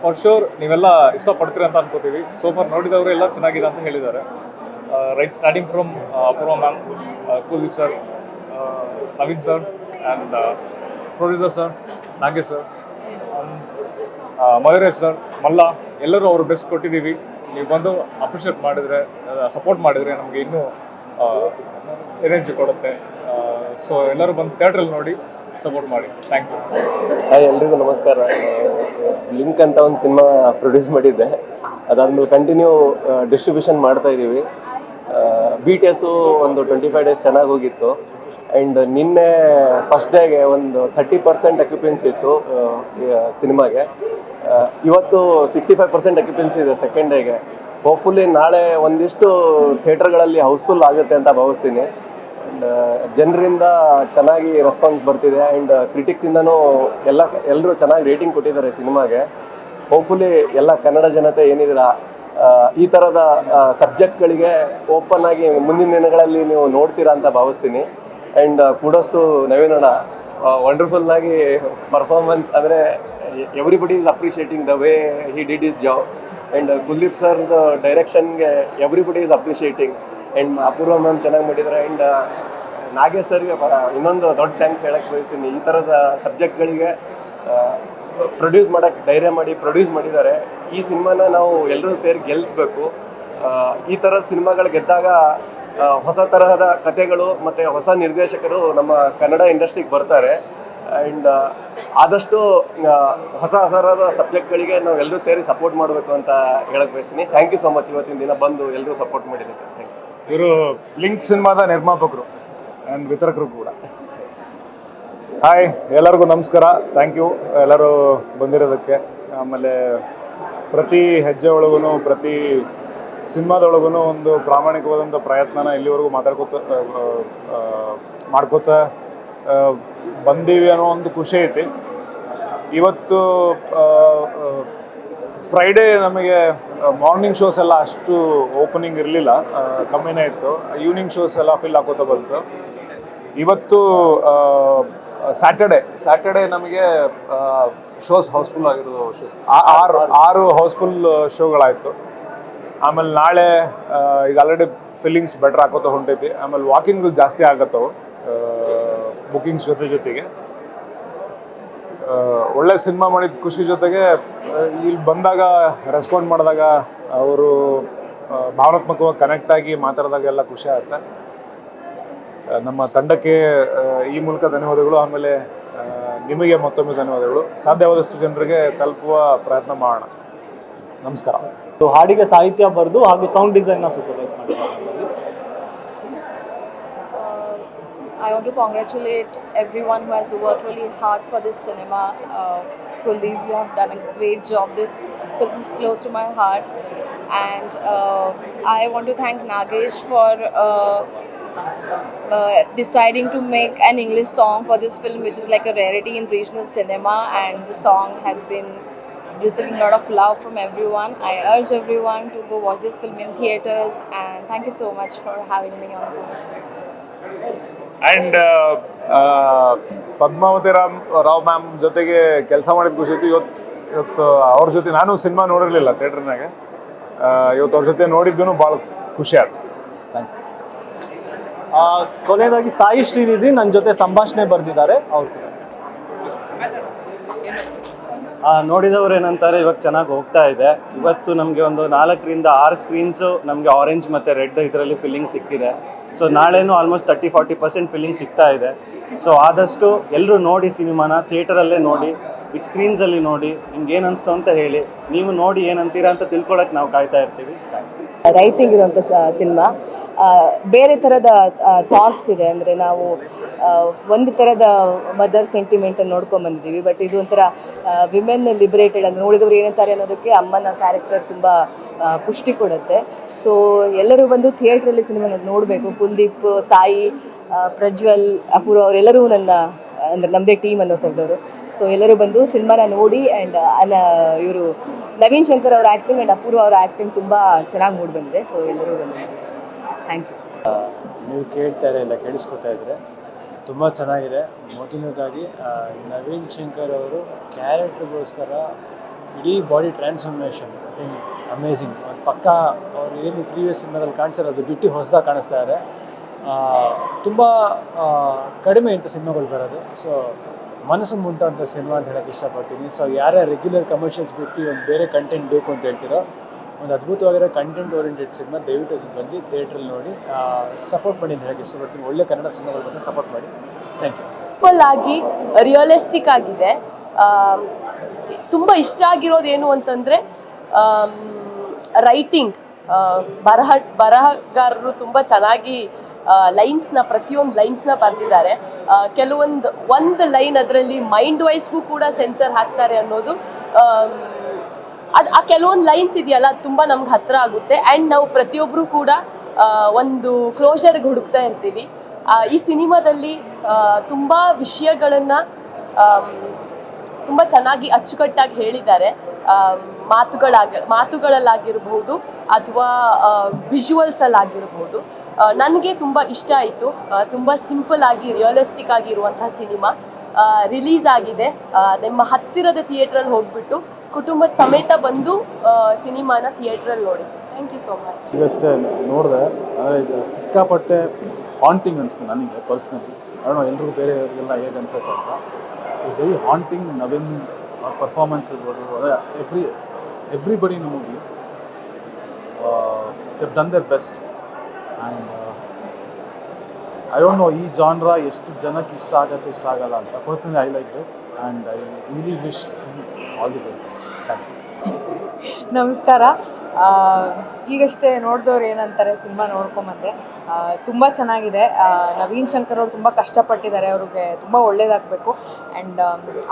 ಫಾರ್ ಶೋರ್ ನೀವೆಲ್ಲ ಇಷ್ಟಪಡ್ತೀರ ಅಂತ ಅನ್ಕೋತೀವಿ. ಸೋಫಾರ್ ನೋಡಿದವರು ಎಲ್ಲ ಚೆನ್ನಾಗಿದೆ ಅಂತ ಹೇಳಿದ್ದಾರೆ. Right starting from Apoorva ma'am, Kuldeep sir, Naveen sir, and producer sir Nagesh sir, Mayuresh sir, ಮಲ್ಲ, ಎಲ್ಲರೂ ಅವರು ಬೆಸ್ಟ್ ಕೊಟ್ಟಿದ್ದೀವಿ. ನೀವು ಬಂದು ಅಪ್ರಿಷಿಯೇಟ್ ಮಾಡಿದರೆ, ಸಪೋರ್ಟ್ ಮಾಡಿದರೆ ನಮಗೆ ಇನ್ನೂ ಎನರ್ಜಿ ಕೊಡುತ್ತೆ. ಸೊ ಎಲ್ಲರೂ ಬಂದು ಥಿಯೇಟ್ರಲ್ಲಿ ನೋಡಿ ಸಪೋರ್ಟ್ ಮಾಡಿ. Thank you. ಹಾಯ್, ಎಲ್ರಿಗೂ ನಮಸ್ಕಾರ. ಲಿಂಕ್ ಅಂತ ಒಂದು ಸಿನಿಮಾ ಪ್ರೊಡ್ಯೂಸ್ ಮಾಡಿದ್ದೆ. ಅದಾದ್ಮೇಲೆ ಕಂಟಿನ್ಯೂ ಡಿಸ್ಟ್ರಿಬ್ಯೂಷನ್ ಮಾಡ್ತಾ ಇದ್ದೀವಿ. BTS ಒಂದು 25 ಡೇಸ್ ಚೆನ್ನಾಗಿ ಹೋಗಿತ್ತು. ಆ್ಯಂಡ್ ನಿನ್ನೆ ಫಸ್ಟ್ ಡೇಗೆ ಒಂದು 30% ಅಕ್ಯುಪೆನ್ಸಿ ಇತ್ತು ಸಿನಿಮಾಗೆ. ಇವತ್ತು 65% ಅಕ್ಯುಪೆನ್ಸಿ ಇದೆ ಸೆಕೆಂಡ್ ಡೇಗೆ. ಹೋಪ್ಫುಲಿ ನಾಳೆ ಒಂದಿಷ್ಟು ಥಿಯೇಟರ್ಗಳಲ್ಲಿ ಹೌಸ್ಫುಲ್ ಆಗುತ್ತೆ ಅಂತ ಭಾವಿಸ್ತೀನಿ. ಆ್ಯಂಡ್ ಜನರಿಂದ ಚೆನ್ನಾಗಿ ರೆಸ್ಪಾನ್ಸ್ ಬರ್ತಿದೆ. ಆ್ಯಂಡ್ ಕ್ರಿಟಿಕ್ಸಿಂದನೂ ಎಲ್ಲರೂ ಚೆನ್ನಾಗಿ ರೇಟಿಂಗ್ ಕೊಟ್ಟಿದ್ದಾರೆ ಸಿನಿಮಾಗೆ. ಹೋಪ್ಫುಲಿ ಎಲ್ಲ ಕನ್ನಡ ಜನತೆ ಏನಿದ್ದೀರಾ ಈ ಥರದ ಸಬ್ಜೆಕ್ಟ್ಗಳಿಗೆ ಓಪನ್ ಆಗಿ ಮುಂದಿನ ದಿನಗಳಲ್ಲಿ ನೀವು ನೋಡ್ತೀರಾ ಅಂತ ಭಾವಿಸ್ತೀನಿ. ಆ್ಯಂಡ್ ಕುಡೋಸ್ ಟು ನವೀನ್ ಅಣ್ಣ, ವಂಡರ್ಫುಲ್ಲಾಗಿ ಪರ್ಫಾರ್ಮೆನ್ಸ್. ಅಂದರೆ everybody is appreciating the way he did his job. And Kuldeep ಸರ್ದು ಡೈರೆಕ್ಷನ್ಗೆ everybody is appreciating. And Apoorva ma'am ಚೆನ್ನಾಗಿ ಮಾಡಿದ್ದಾರೆ. ಆ್ಯಂಡ್ ನಾಗೇಶ್ ಸರ್ಗೆ ಇನ್ನೊಂದು ದೊಡ್ಡ ಥ್ಯಾಂಕ್ಸ್ ಹೇಳಕ್ಕೆ ಬಯಸ್ತೀನಿ. ಈ ಥರದ ಸಬ್ಜೆಕ್ಟ್ಗಳಿಗೆ ಪ್ರೊಡ್ಯೂಸ್ ಮಾಡೋಕ್ಕೆ ಧೈರ್ಯ ಮಾಡಿ ಪ್ರೊಡ್ಯೂಸ್ ಮಾಡಿದ್ದಾರೆ. ಈ ಸಿನಿಮಾನ ನಾವು ಎಲ್ಲರೂ ಸೇರಿ ಗೆಲ್ಲಿಸ್ಬೇಕು. ಈ ಥರದ ಸಿನಿಮಾಗಳು ಗೆದ್ದಾಗ ಹೊಸ ತರಹದ ಕಥೆಗಳು ಮತ್ತು ಹೊಸ ನಿರ್ದೇಶಕರು ನಮ್ಮ ಕನ್ನಡ ಇಂಡಸ್ಟ್ರಿಗೆ ಬರ್ತಾರೆ. ಆ್ಯಂಡ್ ಆದಷ್ಟು ಹೊಸ ಹೊಸದಾದ ಸಬ್ಜೆಕ್ಟ್ಗಳಿಗೆ ನಾವು ಎಲ್ಲರೂ ಸೇರಿ ಸಪೋರ್ಟ್ ಮಾಡಬೇಕು ಅಂತ ಹೇಳಕ್ಕೆ ಬಯಸ್ತೀನಿ. ಥ್ಯಾಂಕ್ ಯು ಸೊ ಮಚ್ ಇವತ್ತಿನ ದಿನ ಬಂದು ಎಲ್ಲರೂ ಸಪೋರ್ಟ್ ಮಾಡಿದ್ದಕ್ಕೆ. Thank you. ಇವರು ಲಿಂಕ್ ಸಿನಿಮಾದ ನಿರ್ಮಾಪಕರು ಆ್ಯಂಡ್ ವಿತರಕರು ಕೂಡ. ಹಾಯ್, ಎಲ್ಲರಿಗೂ ನಮಸ್ಕಾರ. ಥ್ಯಾಂಕ್ ಯು ಎಲ್ಲರೂ ಬಂದಿರೋದಕ್ಕೆ. ಆಮೇಲೆ ಪ್ರತಿ ಹೆಜ್ಜೆ ಒಳಗೂ ಪ್ರತಿ ಸಿನಿಮಾದೊಳಗೂ ಒಂದು ಪ್ರಾಮಾಣಿಕವಾದಂಥ ಪ್ರಯತ್ನನ ಇಲ್ಲಿವರೆಗೂ ಮಾಡ್ಕೋತಾ ಬಂದೀವಿ ಅನ್ನೋ ಒಂದು ಖುಷಿ ಐತಿ. ಇವತ್ತು ಫ್ರೈಡೇ ನಮಗೆ ಮಾರ್ನಿಂಗ್ ಶೋಸ್ ಎಲ್ಲ ಅಷ್ಟು ಓಪನಿಂಗ್ ಇರಲಿಲ್ಲ, ಕಮ್ಮಿನೇ ಇತ್ತು. ಈವ್ನಿಂಗ್ ಶೋಸ್ ಎಲ್ಲ ಫಿಲ್ ಹಾಕೋತಾ ಬಂತು. ಇವತ್ತು ಸ್ಯಾಟರ್ಡೆ ನಮಗೆ ಶೋಸ್ ಹೌಸ್ಫುಲ್ ಆಗಿರೋದು. ಶೋಸ್ ಆರು ಹೌಸ್ಫುಲ್ ಶೋಗಳಾಯಿತು. ಆಮೇಲೆ ನಾಳೆ ಈಗ ಆಲ್ರೆಡಿ ಫಿಲ್ಲಿಂಗ್ಸ್ ಬೆಟ್ರ್ ಹಾಕೋತಾ ಹೊಂಟೈತಿ. ಆಮೇಲೆ ವಾಕಿಂಗ್ಗಳು ಜಾಸ್ತಿ ಆಗತ್ತವು ಬುಕಿಂಗ್ಸ್ ಜೊತೆಗೆ. ಒಳ್ಳೆ ಸಿನಿಮಾ ಮಾಡಿದ ಖುಷಿ ಜೊತೆಗೆ ಇಲ್ಲಿ ಬಂದಾಗ ರೆಸ್ಪಾಂಡ್ ಮಾಡಿದಾಗ ಅವರು ಭಾವನಾತ್ಮಕವಾಗಿ ಕನೆಕ್ಟ್ ಆಗಿ ಮಾತಾಡಿದಾಗ ಎಲ್ಲ ಖುಷಿ ಆಗುತ್ತೆ. ನಮ್ಮ ತಂಡಕ್ಕೆ ಈ ಮೂಲಕ ಧನ್ಯವಾದಗಳು. ಆಮೇಲೆ ನಿಮಗೆ ಮತ್ತೊಮ್ಮೆ ಧನ್ಯವಾದಗಳು. ಸಾಧ್ಯವಾದಷ್ಟು ಜನರಿಗೆ ತಲುಪುವ ಪ್ರಯತ್ನ ಮಾಡೋಣ. ನಮಸ್ಕಾರ. ಹಾಡಿಗೆ ಸಾಹಿತ್ಯ ಬರೆದು ಹಾಗೂ ಸೌಂಡ್ ಡಿಸೈನ್ನ ಸೂಪರ್ವೈಸ್ ಮಾಡಿದ್ದಾರೆ. I want to congratulate everyone who has worked really hard for this cinema. Kuldeep, you have done a great job. This film is close to my heart. And I want to thank Nagesh for deciding to make an English song for this film, which is like a rarity in regional cinema. And the song has been receiving a lot of love from everyone. I urge everyone to go watch this film in theaters. And thank you so much for having me on board. And Padmavati Rao ma'am ಜೊತೆಗೆ ಕೆಲಸ ಮಾಡಿದ ಖುಷಿ ಐತಿ. ಇವತ್ತು ಅವ್ರ ಜೊತೆ ನಾನು ಸಿನಿಮಾ ನೋಡಿರಲಿಲ್ಲ ಥಿಯೇಟ್ರ್ನಾಗೆ. ಇವತ್ತು ಅವ್ರ ಜೊತೆ ನೋಡಿದ್ದು ಭಾಳ ಖುಷಿ ಆಯ್ತು. Thank you. ಕೊನೆಯದಾಗಿ ಸಾಯಿ ಶ್ರೀನಿಧಿ ನನ್ನ ಜೊತೆ ಸಂಭಾಷಣೆ ಬರೆದಿದ್ದಾರೆ. ಅವ್ರು ನೋಡಿದವರು ಏನಂತಾರೆ, ಇವಾಗ ಚೆನ್ನಾಗಿ ಹೋಗ್ತಾ ಇದೆ. ಇವತ್ತು ನಮಗೆ ಒಂದು 4ರಿಂದ 6 ಸ್ಕ್ರೀನ್ಸು ನಮಗೆ ಆರೆಂಜ್ ಮತ್ತು ರೆಡ್ ಇದರಲ್ಲಿ ಫಿಲ್ಲಿಂಗ್ ಸಿಕ್ಕಿದೆ. ಸೊ ನಾಳೆನೂ ಆಲ್ಮೋಸ್ಟ್ 30-40% ಫಿಲ್ಲಿಂಗ್ ಸಿಗ್ತಾ ಇದೆ. ಸೊ ಆದಷ್ಟು ಎಲ್ಲರೂ ನೋಡಿ ಸಿನಿಮಾನ ಥಿಯೇಟರಲ್ಲೇ ನೋಡಿ, ಬಿಗ್ ಸ್ಕ್ರೀನ್ಸಲ್ಲಿ ನೋಡಿ. ನಿಮ್ಗೆ ಏನು ಅನಿಸ್ತು ಅಂತ ಹೇಳಿ, ನೀವು ನೋಡಿ ಏನಂತೀರಾ ಅಂತ ತಿಳ್ಕೊಳಕ್ಕೆ ನಾವು ಕಾಯ್ತಾ ಇರ್ತೀವಿ. ರೈಟಿಂಗ್ ಇರುವಂಥ ಸಿನಿಮಾ. ಬೇರೆ ಥರದ ಥಾಟ್ಸ್ ಇದೆ. ಅಂದರೆ ನಾವು ಒಂದು ಥರದ ಮದರ್ ಸೆಂಟಿಮೆಂಟನ್ನು ನೋಡ್ಕೊಂಡು ಬಂದಿದ್ದೀವಿ. ಬಟ್ ಇದು ಒಂಥರ ವಿಮೆನ್ ಲಿಬರೇಟೆಡ್ ಅಂತ ನೋಡಿದವರು ಏನಂತಾರೆ ಅನ್ನೋದಕ್ಕೆ ಅಮ್ಮನ ಕ್ಯಾರೆಕ್ಟರ್ ತುಂಬ ಪುಷ್ಟಿ ಕೊಡುತ್ತೆ. ಸೊ ಎಲ್ಲರೂ ಬಂದು ಥಿಯೇಟ್ರಲ್ಲಿ ಸಿನಿಮಾ ನೋಡಬೇಕು. ಕುಲ್ದೀಪ್, ಸಾಯಿ, ಪ್ರಜ್ವಲ್, ಅಪೂರ್ವ ಅವರೆಲ್ಲರೂ ಅಂದರೆ ನಮ್ಮದೇ ಟೀಮ್ ಅನ್ನೋ ಥರದವರು. ಸೊ ಎಲ್ಲರೂ ಬಂದು ಸಿನಿಮಾನ ನೋಡಿ. ಆ್ಯಂಡ್ ಇವರು ನವೀನ್ ಶಂಕರ್ ಅವರ ಆ್ಯಕ್ಟಿಂಗ್ ಆ್ಯಂಡ್ ಅಪೂರ್ವ ಅವರ ಆ್ಯಕ್ಟಿಂಗ್ ತುಂಬ ಚೆನ್ನಾಗಿ ಮೂಡಿ ಬಂದಿದೆ. ಸೊ ಎಲ್ಲರೂ ಬಂದು ಥ್ಯಾಂಕ್ ಯು. ನೀವು ಕೇಳಿಸ್ಕೊತಾ ಇದ್ರೆ ತುಂಬ ಚೆನ್ನಾಗಿದೆ. ಮೊದಲನೇದಾಗಿ ನವೀನ್ ಶಂಕರ್ ಅವರು ಕ್ಯಾರೆಕ್ಟರ್ಗೋಸ್ಕರ ಇಡೀ body transformation I think amazing. ಪಕ್ಕ ಅವರು ಏನು ಪ್ರೀವಿಯಸ್ ಸಿನಿಮಾದಲ್ಲಿ ಕಾಣಿಸಿರೋದು ಬಿಟ್ಟು ಹೊಸದಾಗಿ ಕಾಣಿಸ್ತಾ ಇದೆ. ತುಂಬ ಕಡಿಮೆ ಇಂಥ ಸಿನಿಮಾಗಳು ಬರೋದು. ಸೊ ಮನಸ್ಸು ಮುಟ್ಟೋಂಥ ಸಿನಿಮಾ ಅಂತ ಹೇಳೋಕ್ಕೆ ಇಷ್ಟಪಡ್ತೀನಿ. ಸೊ ಯಾರೇ ರೆಗ್ಯುಲರ್ ಕಮರ್ಷಿಯಲ್ಸ್ ಬಿಟ್ಟು ಒಂದು ಬೇರೆ ಕಂಟೆಂಟ್ ಬೇಕು ಅಂತ ಹೇಳ್ತಿರೋ, ಒಂದು ಅದ್ಭುತವಾಗಿರೋ ಕಂಟೆಂಟ್ ಓರಿಯೆಂಟೆಡ್ ಸಿನಿಮಾ ದಯವಿಟ್ಟು ಬಂದು ಥಿಯೇಟ್ರಲ್ಲಿ ನೋಡಿ ಸಪೋರ್ಟ್ ಮಾಡಿ ಅಂತ ಹೇಳೋಕ್ಕೆ ಇಷ್ಟಪಡ್ತೀನಿ. ಒಳ್ಳೆ ಕನ್ನಡ ಸಿನಿಮಾಗಳು ಬಂದು ಸಪೋರ್ಟ್ ಮಾಡಿ. Thank you. ಸಿಂಪಲ್ ಆಗಿ ರಿಯಲಿಸ್ಟಿಕ್ ಆಗಿದೆ. ತುಂಬ ಇಷ್ಟ ಆಗಿರೋದೇನು ಅಂತಂದರೆ ರೈಟಿಂಗ್. ಬರಹಗಾರರು ತುಂಬ ಚೆನ್ನಾಗಿ ಪ್ರತಿಯೊಂದು ಲೈನ್ಸ್ನ ಬರೆದಿದ್ದಾರೆ. ಒಂದು ಲೈನ್ ಅದರಲ್ಲಿ ಮೈಂಡ್ ವೈಸ್ಗೂ ಕೂಡ ಸೆನ್ಸರ್ ಹಾಕ್ತಾರೆ ಅನ್ನೋದು. ಆ ಕೆಲವೊಂದು ಲೈನ್ಸ್ ಇದೆಯಲ್ಲ, ತುಂಬ ನಮ್ಗೆ ಹತ್ತಿರ ಆಗುತ್ತೆ. ಆ್ಯಂಡ್ ನಾವು ಪ್ರತಿಯೊಬ್ಬರು ಕೂಡ ಒಂದು ಕ್ಲೋಷರ್ಗೆ ಹುಡುಕ್ತಾ ಇರ್ತೀವಿ. ಈ ಸಿನಿಮಾದಲ್ಲಿ ತುಂಬ ವಿಷಯಗಳನ್ನು ತುಂಬ ಚೆನ್ನಾಗಿ ಅಚ್ಚುಕಟ್ಟಾಗಿ ಹೇಳಿದ್ದಾರೆ. ಮಾತುಗಳಲ್ಲಾಗಿರ್ಬೋದು ಅಥವಾ ವಿಜುವಲ್ಸಲ್ಲಾಗಿರ್ಬೋದು. ನನಗೆ ತುಂಬ ಇಷ್ಟ ಆಯಿತು. ತುಂಬ ಸಿಂಪಲ್ ಆಗಿ ರಿಯಲಿಸ್ಟಿಕ್ ಆಗಿರುವಂಥ ಸಿನಿಮಾ ರಿಲೀಸ್ ಆಗಿದೆ. ನಿಮ್ಮ ಹತ್ತಿರದ ಥಿಯೇಟ್ರಲ್ಲಿ ಹೋಗ್ಬಿಟ್ಟು ಕುಟುಂಬದ ಸಮೇತ ಬಂದು ಸಿನಿಮಾನ ಥಿಯೇಟ್ರಲ್ಲಿ ನೋಡಿ. Thank you so much. ಈಗಷ್ಟೇ ನೋಡಿದೆ, ಅಂದರೆ ಇದು ಸಿಕ್ಕಾಪಟ್ಟೆ ಹಾಂಟಿಂಗ್ ಅನಿಸ್ತು ನನಗೆ ಪರ್ಸ್ನಲಿ. ಕಾರಣ ಎಲ್ರಿಗೂ ಬೇರೆಯವರಿಗೆಲ್ಲ ಹೇಗೆ ಅನ್ಸುತ್ತೆ ಅಂತ. Very haunting. ನವೀನ್ ಪರ್ಫಾರ್ಮೆನ್ಸ್ ಇರ್ಬೋದು, ಅದೇ everybody movie they've done their best. And I don't know ಈ ಜಾನ್ರಾ ಎಷ್ಟು ಜನಕ್ಕೆ ಇಷ್ಟ ಆಗುತ್ತೆ ಇಷ್ಟ ಆಗಲ್ಲ ಅಂತ. Personally I like it and I really wish all the very best. Thank you. ನಮಸ್ಕಾರ. ಈಗಷ್ಟೇ ನೋಡಿದವ್ರು ಏನಂತಾರೆ ಸಿನಿಮಾ ನೋಡ್ಕೊಂಬಂದೆ. ತುಂಬ ಚೆನ್ನಾಗಿದೆ. ನವೀನ್ ಶಂಕರ್ ಅವರು ತುಂಬ ಕಷ್ಟಪಟ್ಟಿದ್ದಾರೆ, ಅವ್ರಿಗೆ ತುಂಬ ಒಳ್ಳೇದಾಗಬೇಕು. ಆ್ಯಂಡ್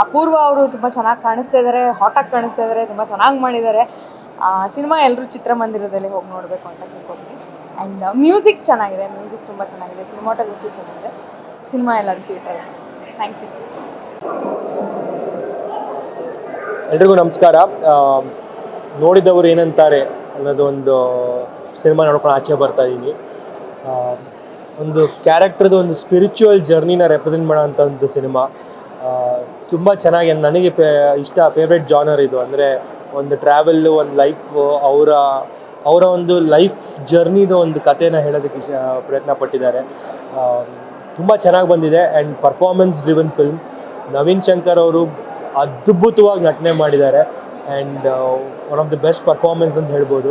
ಅಪೂರ್ವ ಅವರು ತುಂಬ ಚೆನ್ನಾಗಿ ಕಾಣಿಸ್ತಾ ಇದ್ದಾರೆ, ಹಾಟಾಗಿ ಕಾಣಿಸ್ತಾ ಇದ್ದಾರೆ, ತುಂಬ ಚೆನ್ನಾಗಿ ಮಾಡಿದ್ದಾರೆ. ಸಿನಿಮಾ ಎಲ್ಲರೂ ಚಿತ್ರಮಂದಿರದಲ್ಲಿ ಹೋಗಿ ನೋಡಬೇಕು ಅಂತ ಕೇಳ್ಕೊತೀನಿ. ಆ್ಯಂಡ್ ಮ್ಯೂಸಿಕ್ ಚೆನ್ನಾಗಿದೆ, ಮ್ಯೂಸಿಕ್ ತುಂಬ ಚೆನ್ನಾಗಿದೆ, ಸಿನಿಮಾಟೋಗ್ರಫಿ ಚೆನ್ನಾಗಿದೆ. ಸಿನಿಮಾ ಎಲ್ಲರೂ ಥಿಯೇಟರ್. Thank you. ಎಲ್ರಿಗೂ ನಮಸ್ಕಾರ. ನೋಡಿದವರು ಏನಂತಾರೆ ಅನ್ನೋದು ಒಂದು ಸಿನಿಮಾ ನೋಡ್ಕೊಂಡು ಆಚೆ ಬರ್ತಾ ಇದ್ದೀನಿ. ಒಂದು ಕ್ಯಾರೆಕ್ಟರ್ದು ಒಂದು ಸ್ಪಿರಿಚುವಲ್ ಜರ್ನಿನ ರೆಪ್ರೆಸೆಂಟ್ ಮಾಡೋಂಥ ಒಂದು ಸಿನಿಮಾ. ತುಂಬ ಚೆನ್ನಾಗಿ ನನಗೆ ಫೇವ್ರೆಟ್ ಜಾನರ್ ಇದು. ಅಂದರೆ ಒಂದು ಟ್ರಾವೆಲ್ಲು, ಒಂದು ಲೈಫು, ಅವರ ಒಂದು ಲೈಫ್ ಜರ್ನಿದು ಒಂದು ಕಥೆನ ಹೇಳೋದಕ್ಕೆ ಪ್ರಯತ್ನ ಪಟ್ಟಿದ್ದಾರೆ. ತುಂಬ ಚೆನ್ನಾಗಿ ಬಂದಿದೆ. And performance driven film. Naveen Shankar ಅವರು ಅದ್ಭುತವಾಗಿ ನಟನೆ ಮಾಡಿದ್ದಾರೆ. And one of the best performance ಅಂತ ಹೇಳ್ಬೋದು.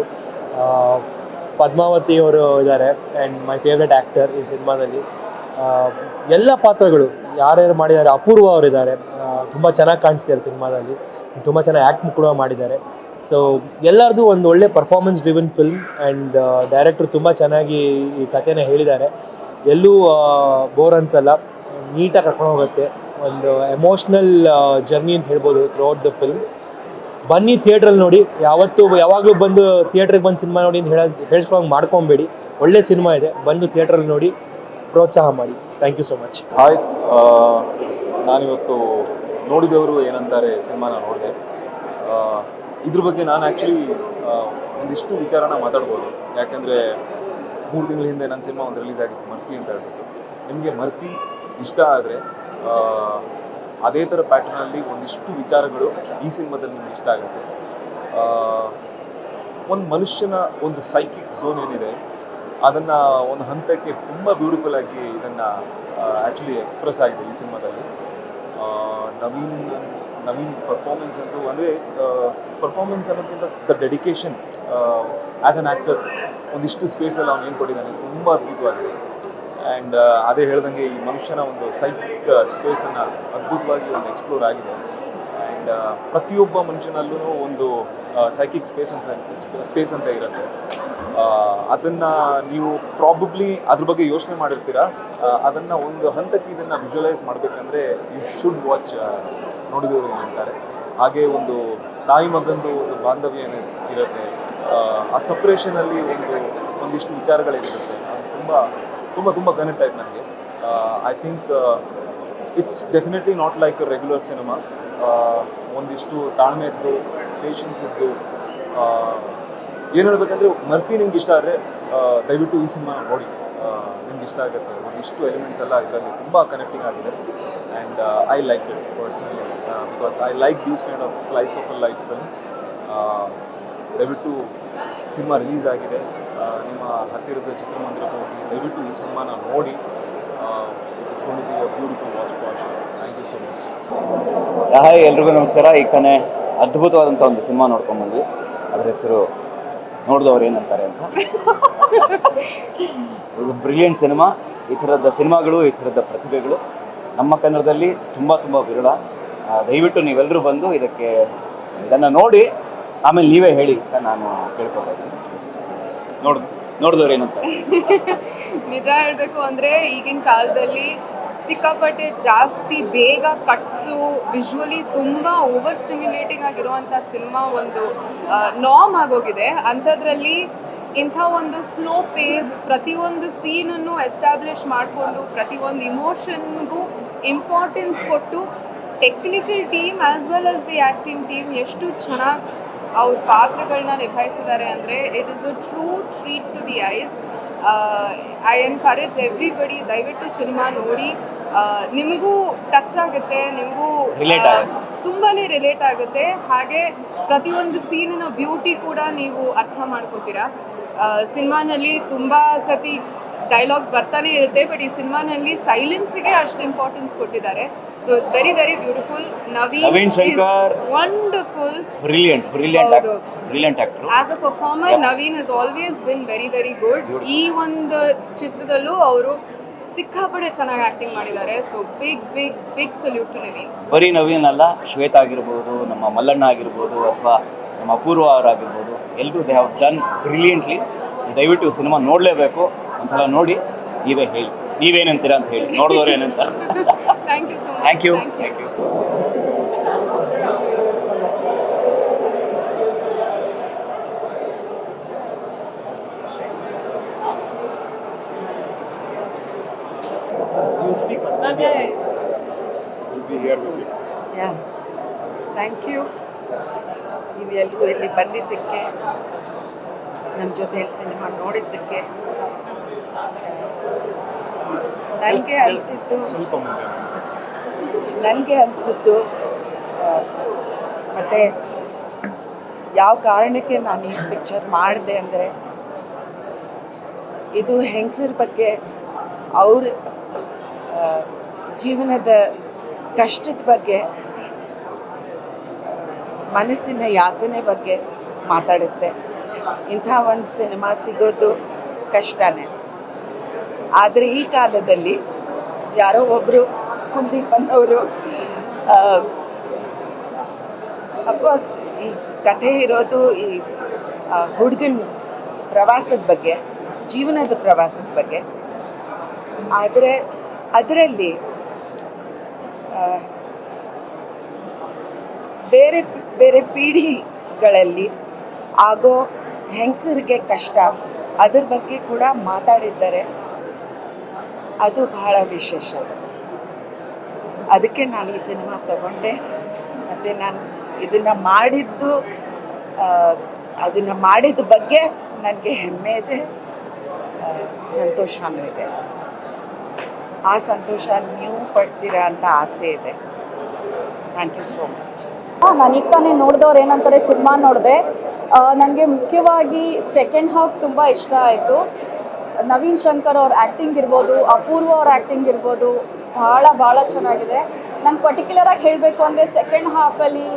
ಪದ್ಮಾವತಿ ಅವರು ಇದ್ದಾರೆ, ಆ್ಯಂಡ್ ಮೈ ಫೇವ್ರೆಟ್ ಆ್ಯಕ್ಟರ್ ಈ ಸಿನಿಮಾದಲ್ಲಿ. ಎಲ್ಲ ಪಾತ್ರಗಳು ಯಾರ್ಯಾರು ಮಾಡಿದ್ದಾರೆ, ಅಪೂರ್ವ ಅವರಿದ್ದಾರೆ, ತುಂಬ ಚೆನ್ನಾಗಿ ಕಾಣಿಸ್ತಾರೆ ಸಿನಿಮಾದಲ್ಲಿ, ತುಂಬ ಚೆನ್ನಾಗಿ ಆ್ಯಕ್ಟ್ ಕೂಡ ಮಾಡಿದ್ದಾರೆ. ಸೊ ಎಲ್ಲರದು ಒಂದು ಒಳ್ಳೆ ಪರ್ಫಾರ್ಮೆನ್ಸ್ ಡ್ರಿವನ್ ಫಿಲ್ಮ್. ಆ್ಯಂಡ್ ಡೈರೆಕ್ಟ್ರು ತುಂಬ ಚೆನ್ನಾಗಿ ಈ ಕಥೆನ ಹೇಳಿದ್ದಾರೆ. ಎಲ್ಲೂ ಬೋರ್ ಅನ್ಸಲ್ಲ, ನೀಟಾಗಿ ಕರ್ಕೊಂಡು ಹೋಗುತ್ತೆ. ಒಂದು ಎಮೋಷ್ನಲ್ ಜರ್ನಿ ಅಂತ ಹೇಳ್ಬೋದು ಥ್ರೂಔಟ್ ದ ಫಿಲ್ಮ್. ಬನ್ನಿ ಥಿಯೇಟ್ರಲ್ಲಿ ನೋಡಿ. ಯಾವಾಗಲೂ ಬಂದು ಥಿಯೇಟ್ರಿಗೆ ಬಂದು ಸಿನಿಮಾ ನೋಡಿ ಅಂತ ಹೇಳ್ಸ್ಕೊಳಂಗೆ ಮಾಡ್ಕೊಬೇಡಿ. ಒಳ್ಳೆ ಸಿನಿಮಾ ಇದೆ, ಬಂದು ಥಿಯೇಟ್ರಲ್ಲಿ ನೋಡಿ ಪ್ರೋತ್ಸಾಹ ಮಾಡಿ. Thank you so much. Hi, ನಾನಿವತ್ತು ನೋಡಿದವರು ಏನಂತಾರೆ ಸಿನಿಮಾನ ನೋಡಿದೆ. ಇದ್ರ ಬಗ್ಗೆ ನಾನು ಆ್ಯಕ್ಚುಲಿ ಒಂದಿಷ್ಟು ವಿಚಾರನ ಮಾತಾಡ್ಬೋದು. ಯಾಕೆಂದರೆ 3 ತಿಂಗಳ ಹಿಂದೆ ನನ್ನ ಸಿನಿಮಾ ಒಂದು ರಿಲೀಸ್ ಆಗಿತ್ತು, ಮರ್ಫಿ ಅಂತ ಹೇಳ್ಬಿಟ್ಟು. ನಿಮಗೆ ಮರ್ಫಿ ಇಷ್ಟ ಆದರೆ ಅದೇ ಥರ ಪ್ಯಾಟರ್ನಲ್ಲಿ ಒಂದಿಷ್ಟು ವಿಚಾರಗಳು ಈ ಸಿನಿಮಾದಲ್ಲಿ ನಿಮ್ಗೆ ಇಷ್ಟ ಆಗುತ್ತೆ. ಒಂದು ಮನುಷ್ಯನ ಒಂದು ಸೈಕಿಕ್ ಝೋನ್ ಏನಿದೆ ಅದನ್ನು ಒಂದು ಹಂತಕ್ಕೆ ತುಂಬ ಬ್ಯೂಟಿಫುಲ್ ಆಗಿ ಇದನ್ನು ಆ್ಯಕ್ಚುಲಿ ಎಕ್ಸ್ಪ್ರೆಸ್ ಆಗಿದೆ ಈ ಸಿನಿಮಾದಲ್ಲಿ. ನವೀನ್ ಪರ್ಫಾರ್ಮೆನ್ಸ್ ಅಂತೂ ಅಂದರೆ ಪರ್ಫಾರ್ಮೆನ್ಸ್ ಅನ್ನೋದಕ್ಕಿಂತ the dedication as an actor, ಒಂದಿಷ್ಟು ಸ್ಪೇಸಲ್ಲಿ ಅವ್ನು ಏನು ಕೊಟ್ಟಿದ್ದಾನೆ ತುಂಬ ಅದ್ಭುತವಾಗಿದೆ. ಆ್ಯಂಡ್ ಅದೇ ಹೇಳ್ದಂಗೆ ಈ ಮನುಷ್ಯನ ಒಂದು ಸೈಕಿಕ್ ಸ್ಪೇಸನ್ನು ಅದ್ಭುತವಾಗಿ ಒಂದು ಎಕ್ಸ್ಪ್ಲೋರ್ ಆಗಿದೆ. ಆ್ಯಂಡ್ ಪ್ರತಿಯೊಬ್ಬ ಮನುಷ್ಯನಲ್ಲೂ ಒಂದು ಸೈಕಿಕ್ ಸ್ಪೇಸ್ ಅಂತ ಇರುತ್ತೆ. ಅದನ್ನು ನೀವು ಪ್ರಾಬಬ್ಲಿ ಅದ್ರ ಬಗ್ಗೆ ಯೋಚನೆ ಮಾಡಿರ್ತೀರ. ಅದನ್ನು ಒಂದು ಹಂತಕ್ಕೆ ಇದನ್ನು ವಿಜುವಲೈಸ್ ಮಾಡಬೇಕಂದ್ರೆ ಯು ಶುಡ್ ವಾಚ್ ನೋಡಿದವರು ಏನಂತಾರೆ. ಹಾಗೆ ಒಂದು ತಾಯಿ ಮಗಂದು ಒಂದು ಬಾಂಧವ್ಯ ಇರುತ್ತೆ, ಆ ಸಪ್ರೇಷನಲ್ಲಿ ಒಂದಿಷ್ಟು ವಿಚಾರಗಳೇನಿರುತ್ತೆ ಅದು ತುಂಬ ಕನೆಕ್ಟ್ ಆಯ್ತು ನನಗೆ. I think it's definitely not like a regular cinema. ಒಂದಿಷ್ಟು ತಾಳ್ಮೆ ಇದ್ದು, ಪೇಷನ್ಸ್ ಇದ್ದು, ಏನು ಹೇಳ್ಬೇಕಂದ್ರೆ ಮರ್ಫಿ ನಿಮ್ಗೆ ಇಷ್ಟ ಆದರೆ ದಯವಿಟ್ಟು ಈ ಸಿನಿಮಾ ನೋಡಿ, ನಿಮ್ಗೆ ಇಷ್ಟ ಆಗುತ್ತೆ. ಒಂದಿಷ್ಟು ಎಲಿಮೆಂಟ್ಸ್ ಎಲ್ಲ ಇದರಲ್ಲಿ ತುಂಬ ಕನೆಕ್ಟಿಂಗ್ ಆಗಿದೆ. And I like it personally because I like these kind of slice of a life film. ದಯವಿಟ್ಟು ಸಿನಿಮಾ ರಿಲೀಸ್ ಆಗಿದೆ, ನಿಮ್ಮ ಹತ್ತಿರದ ಚಿತ್ರಮಂದಿರಕ್ಕೆ ಹೋಗಿ ದಯವಿಟ್ಟು ಈ ಸಿನಿಮಾನ ನೋಡಿ. It's going to be a beautiful watch for sure. Thank you so much. Hi, ಎಲ್ರಿಗೂ ನಮಸ್ಕಾರ. ಈಗ ತಾನೇ ಅದ್ಭುತವಾದಂಥ ಒಂದು ಸಿನಿಮಾ ನೋಡ್ಕೊಂಡ್ಬಂದ್ವಿ. ಅದರ ಹೆಸರು ನೋಡಿದವ್ರು ಏನಂತಾರೆ ಅಂತ. ಇದು ಬ್ರಿಲಿಯಂಟ್ ಸಿನಿಮಾ. ಈ ಥರದ ಸಿನಿಮಾಗಳು, ಈ ಥರದ ಪ್ರತಿಭೆಗಳು ನಮ್ಮ ಕನ್ನಡದಲ್ಲಿ ತುಂಬ ವಿರಳ. ದಯವಿಟ್ಟು ನೀವೆಲ್ಲರೂ ಬಂದು ಇದನ್ನು ನೋಡಿ ಆಮೇಲೆ ನೀವೇ ಹೇಳಿ ಅಂತ ನಾನು ಕೇಳ್ಕೊತಾ ಇದ್ದೀನಿ. ನೋಡಿದವ್ರು ಏನಂತಾರೆ. ನಿಜ ಹೇಳಬೇಕು ಅಂದರೆ ಈಗಿನ ಕಾಲದಲ್ಲಿ ಸಿಕ್ಕಾಪಟ್ಟೆ ಜಾಸ್ತಿ ಬೇಗ ಕಟ್ಸು, ವಿಜುವಲಿ ತುಂಬ ಓವರ್ ಸ್ಟಿಮ್ಯುಲೇಟಿಂಗ್ ಆಗಿರುವಂಥ ಸಿನಿಮಾ ಒಂದು ನಾರ್ಮ್ ಆಗೋಗಿದೆ. ಅಂಥದ್ರಲ್ಲಿ ಇಂಥ ಒಂದು ಸ್ಲೋ ಪೇಸ್, ಪ್ರತಿಯೊಂದು ಸೀನನ್ನು ಎಸ್ಟಾಬ್ಲಿಷ್ ಮಾಡಿಕೊಂಡು ಪ್ರತಿಯೊಂದು ಇಮೋಷನ್ಗೂ ಇಂಪಾರ್ಟೆನ್ಸ್ ಕೊಟ್ಟು technical team as well as the acting team ಎಷ್ಟು ಚೆನ್ನಾಗಿ ಅವ್ರ ಪಾತ್ರಗಳನ್ನ ನಿಭಾಯಿಸಿದ್ದಾರೆ ಅಂದರೆ it is a true treat to the eyes. I encourage everybody, ದಯವಿಟ್ಟು ಸಿನಿಮಾ ನೋಡಿ. ನಿಮಗೂ ಟಚ್ ಆಗುತ್ತೆ, ನಿಮಗೂ ತುಂಬಾ ರಿಲೇಟ್ ಆಗುತ್ತೆ. ಹಾಗೆ ಪ್ರತಿಯೊಂದು ಸೀನಿನ ಬ್ಯೂಟಿ ಕೂಡ ನೀವು ಅರ್ಥ ಮಾಡ್ಕೋತೀರಾ. ಸಿನಿಮಾನಲ್ಲಿ ತುಂಬ ಸತಿ ಡೈಲಾಗ್ಸ್ ಬರ್ತಾನೆ ಇರುತ್ತೆ, ಬಟ್ ಈ ಸಿನಿಮಾನಲ್ಲಿ ಸೈಲೆನ್ಸ್ಗೆ ಅಷ್ಟು ಇಂಪಾರ್ಟೆನ್ಸ್ ಕೊಟ್ಟಿದ್ದಾರೆ. So it's very very beautiful. Naveen Shankar wonderful, brilliant actor. As a performer Naveen has always been very very good. ಈ ಒಂದು ಚಿತ್ರದಲ್ಲೂ ಅವರು ಸಿಕ್ಕಾಪಟ್ಟೆ ಚೆನ್ನಾಗಿ ಆಕ್ಟಿಂಗ್ ಮಾಡಿದ್ದಾರೆ. So big big big salute to Naveen. ಬರೀ ನವೀನ್ ಅಲ್ಲ, ಶ್ವೇತಾ ಆಗಿರ್ಬೋದು, ನಮ್ಮ ಮಲ್ಲಣ್ಣ ಆಗಿರ್ಬೋದು, ಅಥವಾ ನಮ್ಮ ಅಪೂರ್ವ ಅವರಾಗಿರ್ಬೋದು, ಎಲ್ಲರೂ ದೇ ಹ್ಯಾವ್ ಡನ್ ಬ್ರಿಲಿಯಂಟ್ಲಿ. ದಯವಿಟ್ಟು ಸಿನಿಮಾ ನೋಡಲೇಬೇಕು. ಒಂದ್ಸಲ ನೋಡಿ ನೀವೇ ಹೇಳಿ, ನೀವೇನಂತೀರಾ ಅಂತ ಹೇಳಿ, ನೋಡಿದವ್ರು ಏನಂತಾರೆ. Thank you so much. Thank you thank you. Thank you. ನೀವೆಲ್ಲರೂ ಇಲ್ಲಿ ಬಂದಿದ್ದಕ್ಕೆ, ನಮ್ಮ ಜೊತೆಯಲ್ಲಿ ಸಿನಿಮಾ ನೋಡಿದ್ದಕ್ಕೆ. ನನಗೆ ಅನಿಸಿದ್ದು ಮತ್ತು ಯಾವ ಕಾರಣಕ್ಕೆ ನಾನು ಈ ಪಿಕ್ಚರ್ ಮಾಡಿದೆ ಅಂದರೆ, ಇದು ಹೆಂಗಸರ ಬಗ್ಗೆ, ಅವ್ರ ಜೀವನದ ಕಷ್ಟದ ಬಗ್ಗೆ, ಮನಸ್ಸಿನ ಯಾತನೆ ಬಗ್ಗೆ ಮಾತಾಡುತ್ತೆ. ಇಂಥ ಒಂದು ಸಿನಿಮಾ ಸಿಗೋದು ಕಷ್ಟನೇ. ಆದರೆ ಈ ಕಾಲದಲ್ಲಿ ಯಾರೋ ಒಬ್ಬರು ಕುಲ್ದೀಪ್ ಅನ್ನೋರು, ಅಫ್ಕೋರ್ಸ್ ಈ ಕಥೆ ಇರೋದು ಈ ಹುಡುಗನ ಪ್ರವಾಸದ ಬಗ್ಗೆ, ಜೀವನದ ಪ್ರವಾಸದ ಬಗ್ಗೆ. ಆದರೆ ಅದರಲ್ಲಿ ಬೇರೆ ಬೇರೆ ಪೀಳಿಗೆಗಳಲ್ಲಿ ಆಗೋ ಹೆಂಗಸರಿಗೆ ಕಷ್ಟ, ಅದ್ರ ಬಗ್ಗೆ ಕೂಡ ಮಾತಾಡಿದ್ದಾರೆ. ಅದು ಬಹಳ ವಿಶೇಷ. ಅದಕ್ಕೆ ನಾನು ಈ ಸಿನಿಮಾ ತಗೊಂಡೆ. ಮತ್ತು ನಾನು ಇದನ್ನು ಮಾಡಿದ ಬಗ್ಗೆ ನನಗೆ ಹೆಮ್ಮೆ ಇದೆ, ಸಂತೋಷನೂ ಇದೆ. ಆ ಸಂತೋಷ ನೀವು ಪಡ್ತೀರಾ ಅಂತ ಆಸೆ ಇದೆ. Thank you so much. ನಾನು ಈಗ ತಾನೇ ನೋಡಿದವ್ರು ಏನಂತಾರೆ ಸಿನಿಮಾ ನೋಡಿದೆ. ನನಗೆ ಮುಖ್ಯವಾಗಿ ಸೆಕೆಂಡ್ ಹಾಫ್ ತುಂಬ ಇಷ್ಟ ಆಯಿತು. ನವೀನ್ ಶಂಕರ್ ಅವ್ರ ಆ್ಯಕ್ಟಿಂಗ್ ಇರ್ಬೋದು, ಅಪೂರ್ವ ಅವ್ರ ಆ್ಯಕ್ಟಿಂಗ್ ಇರ್ಬೋದು, ಭಾಳ ಚೆನ್ನಾಗಿದೆ. ನಂಗೆ ಪರ್ಟಿಕ್ಯುಲರಾಗಿ ಹೇಳಬೇಕು ಅಂದರೆ ಸೆಕೆಂಡ್ ಹಾಫಲ್ಲಿ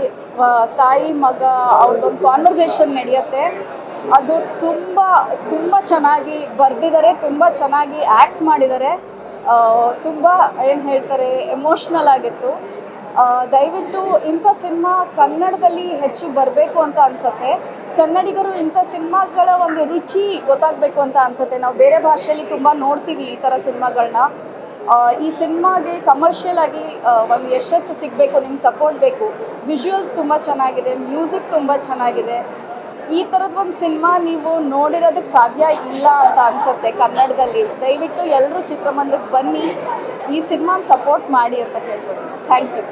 ತಾಯಿ ಮಗ ಅವ್ರದ್ದೊಂದು ಕಾನ್ವರ್ಸೇಷನ್ ನಡೆಯುತ್ತೆ. ಅದು ತುಂಬ ಚೆನ್ನಾಗಿ ಬರೆದಿದ್ದಾರೆ, ತುಂಬ ಚೆನ್ನಾಗಿ ಆ್ಯಕ್ಟ್ ಮಾಡಿದ್ದಾರೆ. ತುಂಬ ಏನು ಹೇಳ್ತಾರೆ, ಎಮೋಷ್ನಲ್ ಆಗಿತ್ತು. ದಯವಿಟ್ಟು ಇಂಥ ಸಿನಿಮಾ ಕನ್ನಡದಲ್ಲಿ ಹೆಚ್ಚು ಬರಬೇಕು ಅಂತ ಅನಿಸುತ್ತೆ. ಕನ್ನಡಿಗರು ಇಂಥ ಸಿನಿಮಾಗಳ ಒಂದು ರುಚಿ ಗೊತ್ತಾಗಬೇಕು ಅಂತ ಅನಿಸುತ್ತೆ. ನಾವು ಬೇರೆ ಭಾಷೆಯಲ್ಲಿ ತುಂಬ ನೋಡ್ತೀವಿ ಈ ಥರ ಸಿನಿಮಾಗಳನ್ನ. ಈ ಸಿನಿಮಾಗೆ ಕಮರ್ಷಿಯಲ್ ಆಗಿ ಒಂದು ಯಶಸ್ಸು ಸಿಗಬೇಕು, ನಿಮ್ಮ ಸಪೋರ್ಟ್ ಬೇಕು. ವಿಜುವಲ್ಸ್ ತುಂಬ ಚೆನ್ನಾಗಿದೆ, ಮ್ಯೂಸಿಕ್ ತುಂಬ ಚೆನ್ನಾಗಿದೆ. ಈ ಥರದ್ದು ಒಂದು ಸಿನಿಮಾ ನೀವು ನೋಡಿರೋದಕ್ಕೆ ಸಾಧ್ಯ ಇಲ್ಲ ಅಂತ ಅನಿಸುತ್ತೆ ಕನ್ನಡದಲ್ಲಿ. ದಯವಿಟ್ಟು ಎಲ್ಲರೂ ಚಿತ್ರಮಂದಿರಕ್ಕೆ ಬನ್ನಿ, ಈ ಸಿನಿಮಾನ ಸಪೋರ್ಟ್ ಮಾಡಿ ಅಂತ ಕೇಳ್ಕೊತೀನಿ. Thank you.